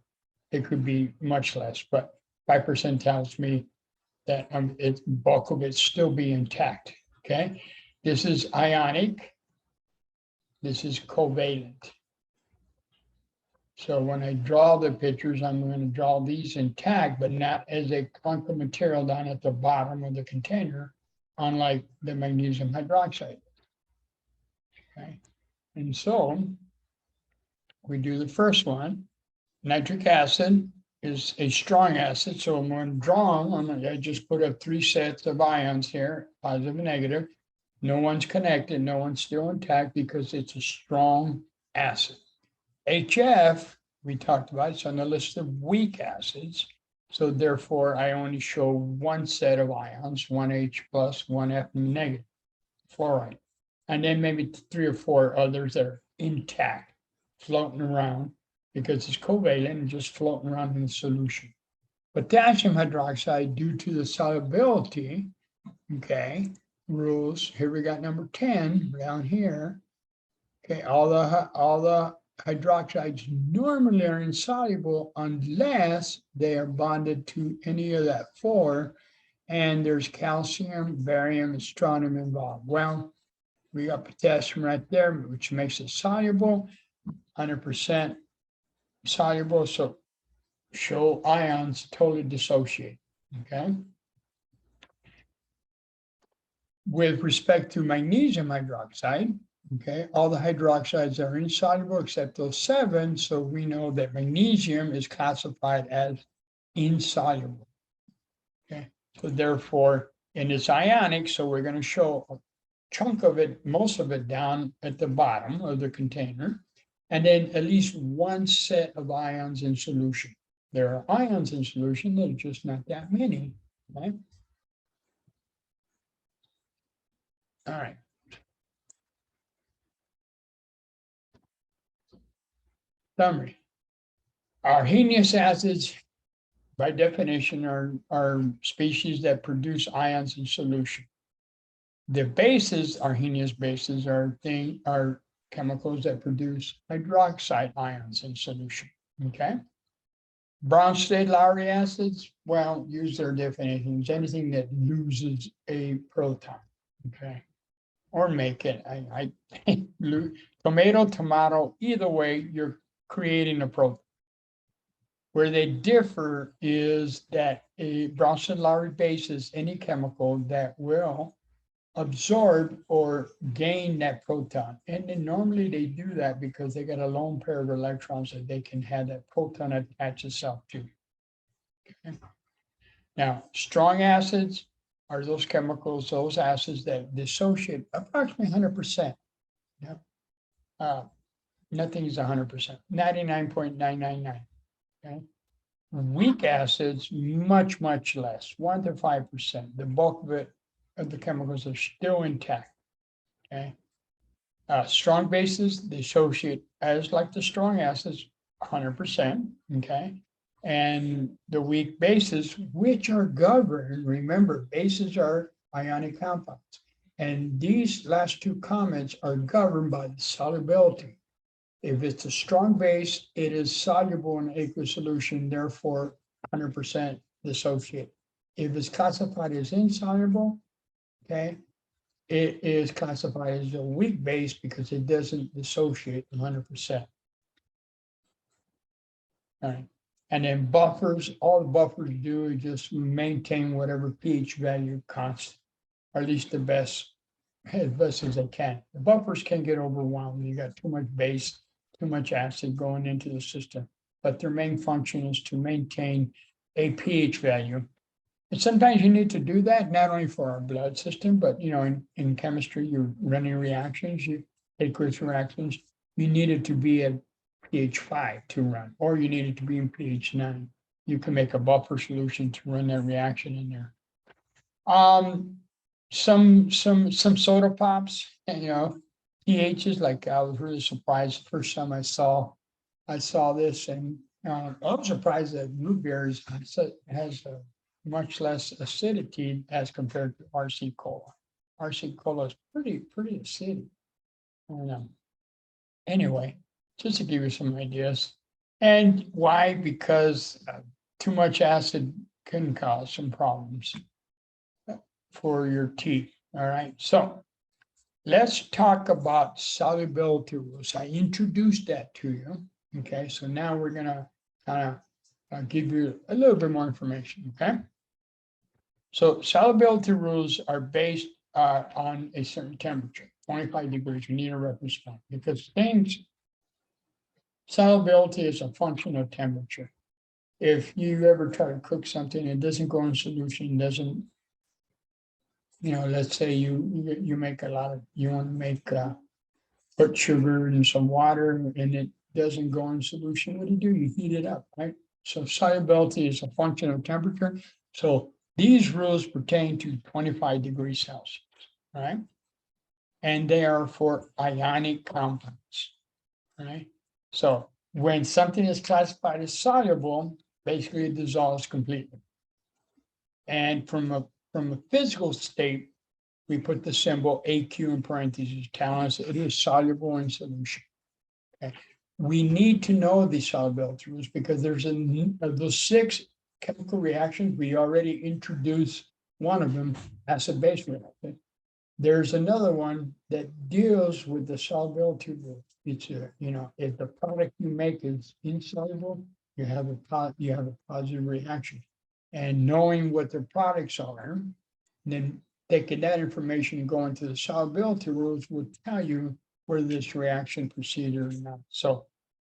It could be much less, but 5% tells me that bulk of it still be intact. Okay. This is ionic. This is covalent. So when I draw the pictures, I'm going to draw these intact, but not as a clunk of material down at the bottom of the container, unlike the magnesium hydroxide. Okay. And so we do the first one. Nitric acid is a strong acid. So when drawn, I just put up 3 sets of ions here, positive and negative. No one's connected, no one's still intact because it's a strong acid. HF, we talked about, it's on the list of weak acids. So therefore, I only show 1 set of ions, 1H plus, 1F negative, fluoride. And then maybe 3 or 4 others that are intact, floating around, because it's covalent and just floating around in the solution. Potassium hydroxide, due to the solubility, okay, rules, here we got number 10 down here. Okay, all the hydroxides normally are insoluble unless they are bonded to any of that 4, and there's calcium, barium, and strontium involved. Well, we got potassium right there, which makes it soluble, 100% soluble, so show ions totally dissociate, okay? With respect to magnesium hydroxide, okay, all the hydroxides are insoluble except those 7, so we know that magnesium is classified as insoluble, okay? So therefore, and it's ionic, so we're going to show a chunk of it, most of it down at the bottom of the container, and then at least 1 set of ions in solution. There are ions in solution, that are just not that many, right? All right. Summary. Arhenius acids, by definition, are species that produce ions in solution. The bases, Arrhenius bases, are chemicals that produce hydroxide ions in solution. Okay. Bronstad Lowry acids, well, use their definitions, anything that loses a proton. Okay. Or make it. Tomato, either way, you're creating a proton. Where they differ is that a Bronstad Lowry base is any chemical that will absorb or gain that proton. And then normally they do that because they got a lone pair of electrons that they can have that proton attach itself to. Okay. Now, strong acids are those chemicals, those acids that dissociate approximately 100%. Yeah. Nothing is 100%, 99.999. Okay. Weak acids, much, much less, 1 to 5%. The bulk of the chemicals are still intact. Okay. Strong bases, they dissociate as like the strong acids, 100%. Okay. And the weak bases, which are governed, remember, bases are ionic compounds. And these last 2 comments are governed by the solubility. If it's a strong base, it is soluble in aqueous solution, therefore 100% dissociate. If it's classified as insoluble, okay, it is classified as a weak base because it doesn't dissociate 100%. All right. And then buffers, all the buffers do is just maintain whatever pH value constant, or at least the best, as best as they can. The buffers can get overwhelmed. You got too much base, too much acid going into the system, but their main function is to maintain a pH value. And sometimes you need to do that, not only for our blood system, but in chemistry, you're running reactions, aqueous reactions, you need it to be at pH 5 to run, or you need it to be in pH 9. You can make a buffer solution to run that reaction in there. Some soda pops, pHs, like I was really surprised the first time I saw this, and I was surprised that blueberries has a much less acidity as compared to RC cola. RC cola is pretty acidic. Anyway, just to give you some ideas. And why? Because too much acid can cause some problems for your teeth. All right. So let's talk about solubility rules. I introduced that to you. Okay, so now we're gonna kind of give you a little bit more information. Okay, so solubility rules are based on a certain temperature, 25 degrees. You need a reference point because solubility is a function of temperature. If you ever try to cook something, it doesn't go in solution, doesn't, let's say you make you want to make put sugar in some water and it doesn't go in solution, what do? You heat it up, right? So solubility is a function of temperature. So these rules pertain to 25 degrees Celsius, right? And they are for ionic compounds, right? So when something is classified as soluble, basically it dissolves completely. And from a physical state, we put the symbol AQ in parentheses, telling us it is soluble in solution. Okay. We need to know these solubility rules because there's those 6 chemical reactions. We already introduced one of them, acid-base reaction. There's another one that deals with the solubility rule. It's if the product you make is insoluble, you have a positive reaction. And knowing what the products are, then taking that information and going to the solubility rules will tell you whether this reaction proceeded or not. So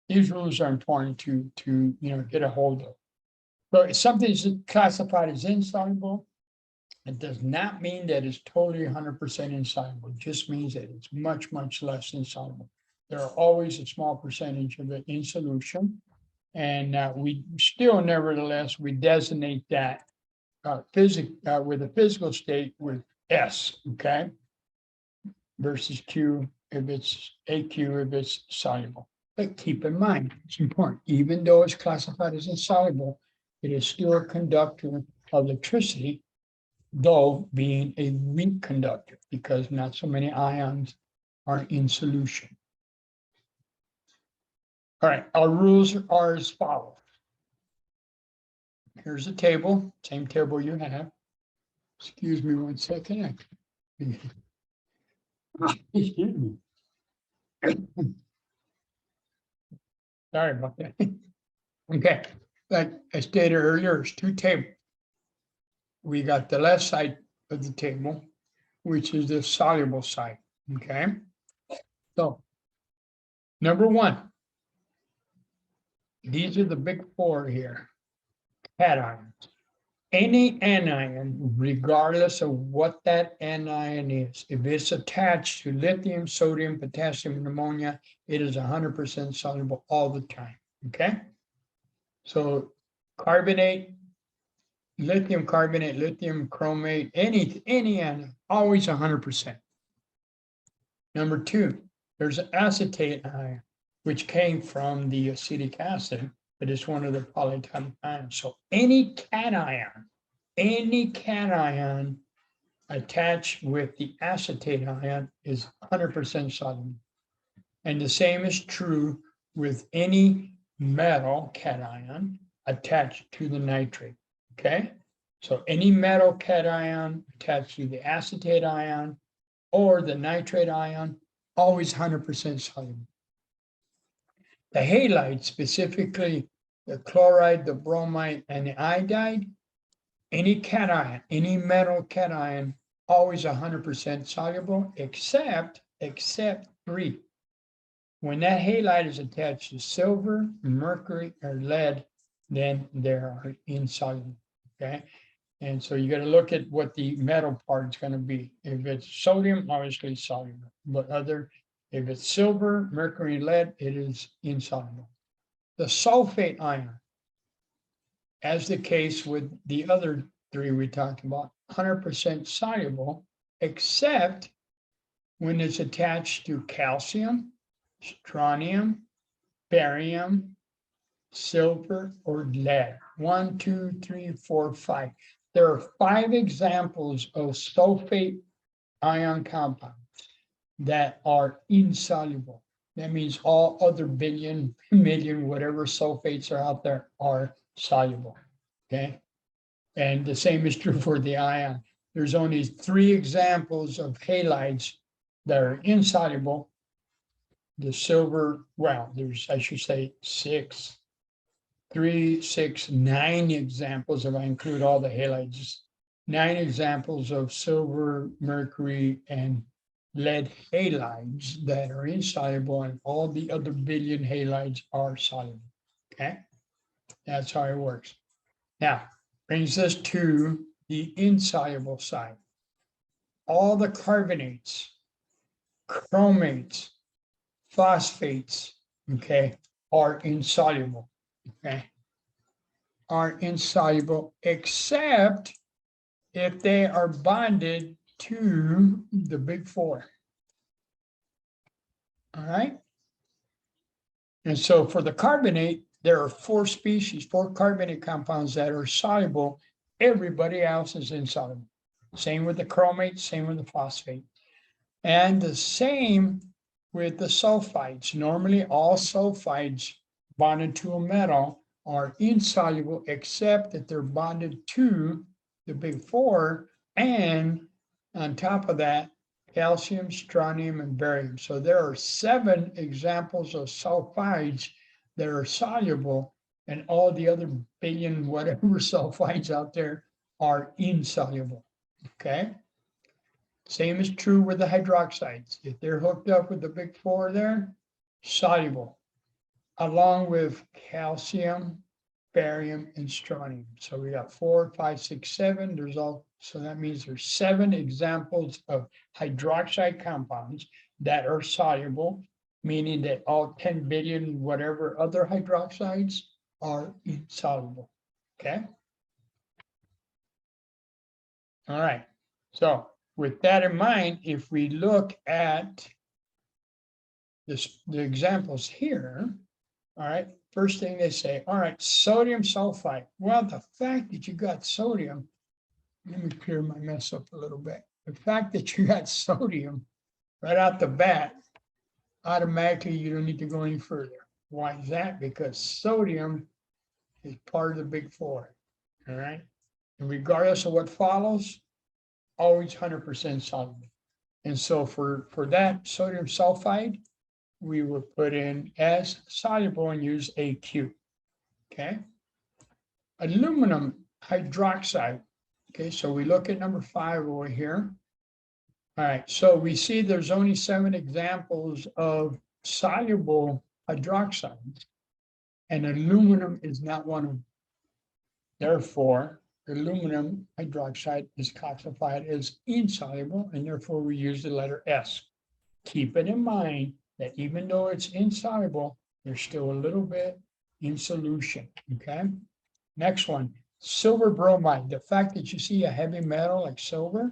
these rules are important to get a hold of. So if something is classified as insoluble, it does not mean that it's totally 100% insoluble. It just means that it's much, much less insoluble. There are always a small percentage of it in solution. And we still, nevertheless, we designate that with a physical state with S, okay? Versus Q if it's AQ if it's soluble. But keep in mind, it's important, even though it's classified as insoluble, it is still a conductor of electricity, though being a weak conductor because not so many ions are in solution. All right, our rules are as follows. Here's a table, same table you have. Excuse me 1 second. Excuse me. Sorry about that. Okay, like I stated earlier, there's 2 tables. We got the left side of the table, which is the soluble side. Okay, so number 1, these are the big 4 here. Cations. Any anion, regardless of what that anion is, if it's attached to lithium, sodium, potassium, and ammonia, it is 100% soluble all the time. Okay, so carbonate, lithium carbonate, lithium chromate, any anion, always 100%. Number 2, there's an acetate ion, which came from the acetic acid, but it's one of the polyatomic ions. So any cation attached with the acetate ion is 100% soluble. And the same is true with any metal cation attached to the nitrate. Okay, so any metal cation attached to the acetate ion or the nitrate ion, always 100% soluble. The halide, specifically the chloride, the bromide, and the iodide, any cation, any metal cation, always 100% soluble, except 3. When that halide is attached to silver, mercury, or lead, then they are insoluble. Okay, and so you got to look at what the metal part is going to be. If it's sodium, obviously soluble, but if it's silver, mercury, and lead, it is insoluble. The sulfate ion, as the case with the other 3 we talked about, 100% soluble, except when it's attached to calcium, strontium, barium, silver, or lead. 1, 2, 3, 4, 5. There are 5 examples of sulfate ion compounds that are insoluble. That means all other billion, million, whatever sulfates are out there are soluble. Okay, and the same is true for the ion. There's only 3 examples of halides that are insoluble. The silver, well, there's, I should say, 9 examples, if I include all the halides, 9 examples of silver, mercury, and lead halides that are insoluble, and all the other billion halides are soluble. Okay, that's how it works. Now, brings us to the insoluble side. All the carbonates, chromates, phosphates, okay, are insoluble. Okay, are insoluble except if they are bonded to the big four. All right. And so for the carbonate, there are 4 species, 4 carbonate compounds that are soluble. Everybody else is insoluble. Same with the chromate, same with the phosphate. And the same with the sulfides. Normally, all sulfides bonded to a metal are insoluble, except that they're bonded to the big four, and on top of that, calcium, strontium, and barium. So there are 7 examples of sulfides that are soluble, and all the other billion whatever sulfides out there are insoluble. Okay. Same is true with the hydroxides. If they're hooked up with the big four there, soluble, along with calcium, barium, and strontium. So we got 4, 5, 6, 7. There's all, so that means there's 7 examples of hydroxide compounds that are soluble, meaning that all 10 billion whatever other hydroxides are insoluble. Okay. All right. So with that in mind, if we look at this, the examples here, all right, first thing they say, all right, sodium sulfide. Well, the fact that you got sodium, let me clear my mess up a little bit. The fact that you got sodium right out the bat, automatically you don't need to go any further. Why is that? Because sodium is part of the big four, all right? And regardless of what follows, always 100% soluble. And so for that sodium sulfide, we would put in as soluble and use AQ. Okay. Aluminum hydroxide. Okay, so we look at number 5 over here. All right, so we see there's only 7 examples of soluble hydroxides, and aluminum is not one of them. Therefore, aluminum hydroxide is classified as insoluble, and therefore we use the letter S. Keep it in mind that even though it's insoluble, there's still a little bit in solution, okay? Next one, silver bromide. The fact that you see a heavy metal like silver,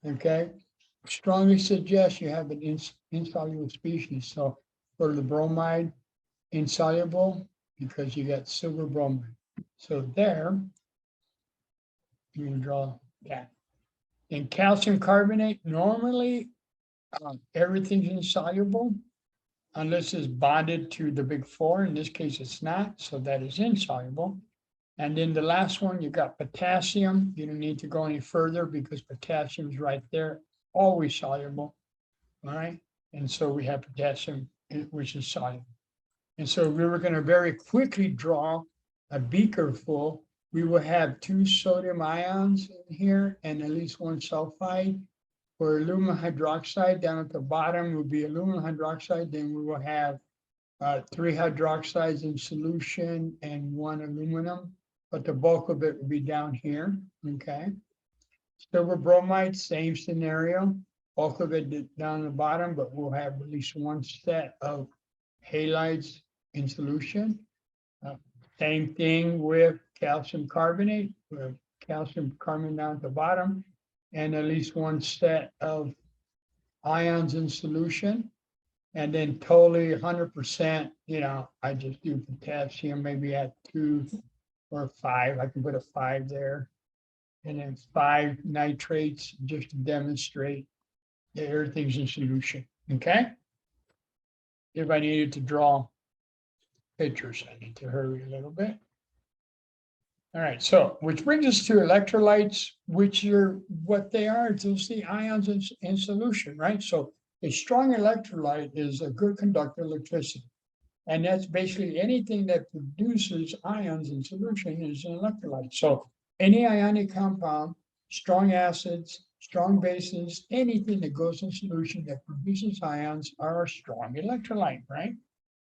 okay, strongly suggests you have an insoluble species. So for the bromide, insoluble, because you got silver bromide. So there, you can draw that. In calcium carbonate, normally everything's insoluble unless it's bonded to the big four. In this case, it's not, so that is insoluble. And then the last one, you got potassium. You don't need to go any further because potassium is right there, always soluble. All right. And so we have potassium, which is soluble. And so we were going to very quickly draw a beaker full. We will have 2 sodium ions in here and at least 1 sulfide. For aluminum hydroxide, down at the bottom will be aluminum hydroxide. Then we will have 3 hydroxides in solution and 1 aluminum, but the bulk of it will be down here. Okay. Silver bromide, same scenario. Bulk of it down the bottom, but we'll have at least 1 set of halides in solution. Same thing with calcium carbonate. We have calcium carbonate down at the bottom, and at least 1 set of ions in solution. And then totally 100%, you know, I just do potassium, maybe at 2 or 5. I can put a 5 there. And then 5 nitrates just to demonstrate that everything's in solution. Okay. If I needed to draw pictures, I need to hurry a little bit. All right, so which brings us to electrolytes, which are what they are. It's the ions in solution, right? So A strong electrolyte is a good conductor of electricity. And that's basically anything that produces ions in solution is an electrolyte. So any ionic compound, strong acids, strong bases, anything that goes in solution that produces ions are a strong electrolyte, right?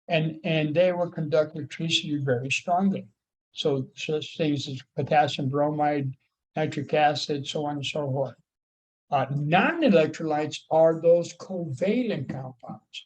And they will conduct electricity very strongly. So such things as potassium bromide, nitric acid, so on and so forth. Non-electrolytes are those covalent compounds.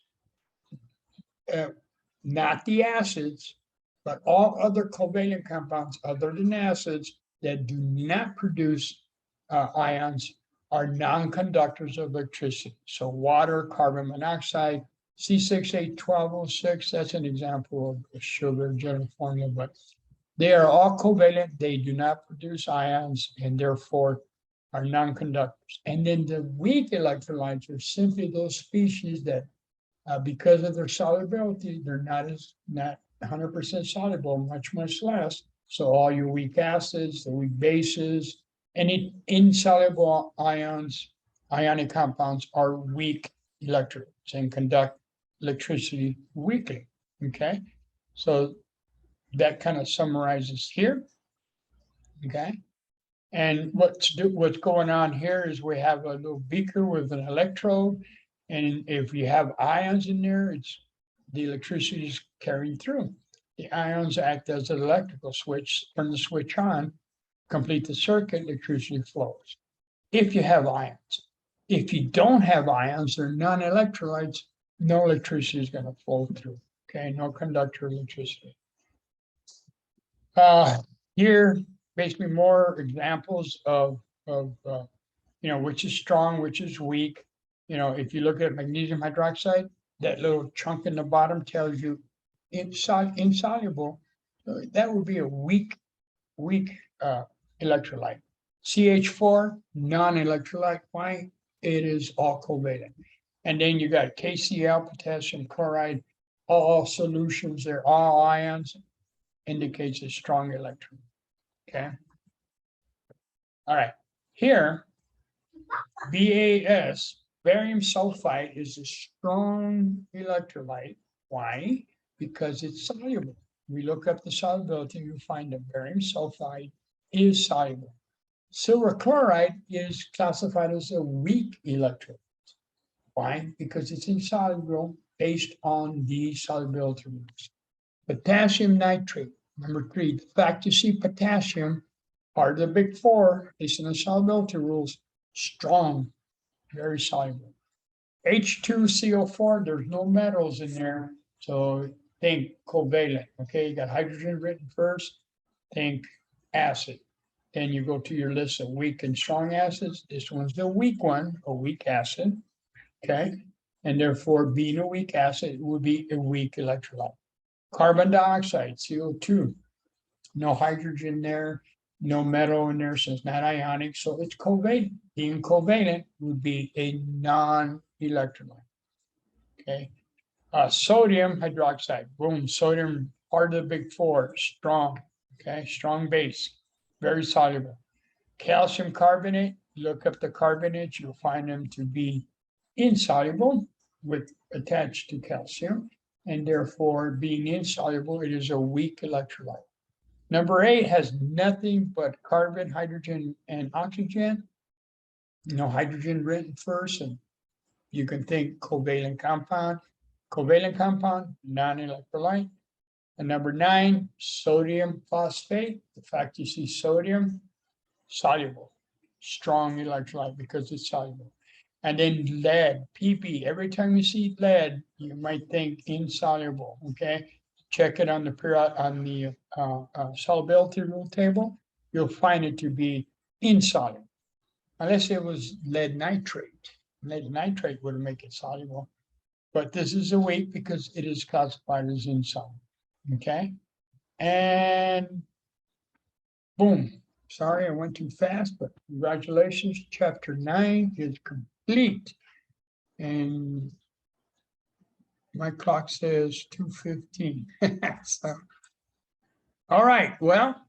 Not the acids, but all other covalent compounds other than acids that do not produce ions are non-conductors of electricity. So water, carbon monoxide, C6H12O6, that's an example of a sugar general formula, but they are all covalent. They do not produce ions and therefore are non-conductors. And then the weak electrolytes are simply those species that because of their solubility, they're not 100% soluble, much less. So all your weak acids, the weak bases, any insoluble ions, ionic compounds are weak electrolytes and conduct electricity weakly. Okay, so that kind of summarizes here. Okay, and what's going on here is we have a little beaker with an electrode. And if you have ions in there, the electricity is carrying through. The ions act as an electrical switch, turn the switch on, complete the circuit, electricity flows. If you have ions. If you don't have ions, they're non-electrolytes, no electricity is going to flow through. Okay, no conductor electricity. Here, basically more examples of which is strong, which is weak. If you look at magnesium hydroxide, that little chunk in the bottom tells you insoluble. That would be a weak electrolyte. CH4, non-electrolyte. Why? It is all covalent. And then you got KCl, potassium chloride, all solutions, they're all ions, indicates a strong electron. Okay. All right. Here, BAS, barium sulfide, is a strong electrolyte. Why? Because it's soluble. We look up the solubility, you find that barium sulfide is soluble. Silver chloride is classified as a weak electrolyte. Why? Because it's insoluble based on the solubility rules. Potassium nitrate, number 3. The fact you see potassium, part of the big four, based on the solubility rules, strong, very soluble. H2CO4, there's no metals in there, so think covalent. Okay, you got hydrogen written first, think acid. Then you go to your list of weak and strong acids. This one's the weak one, a weak acid. Okay, and therefore being a weak acid, it would be a weak electrolyte. Carbon dioxide, CO2, no hydrogen there, no metal in there, so it's not ionic, so it's covalent. Being covalent would be a non-electrolyte. Okay, sodium hydroxide, boom, sodium, part of the big four, strong. Okay, strong base, very soluble. Calcium carbonate, look up the carbonates, you'll find them to be insoluble with attached to calcium, and therefore being insoluble, it is a weak electrolyte. Number 8 has nothing but carbon, hydrogen, and oxygen. Hydrogen written first, and you can think covalent compound, non-electrolyte. And number 9, sodium phosphate. The fact you see sodium, soluble, strong electrolyte because it's soluble. And then lead, PP. Every time you see lead, you might think insoluble. Okay, check it on the solubility rule table. You'll find it to be insoluble, unless it was lead nitrate. Lead nitrate would make it soluble, but this is a weak because it is classified as insoluble. Okay, and boom. Sorry, I went too fast, but congratulations. Chapter 9 is complete. And my clock says 2:15. So, all right, well,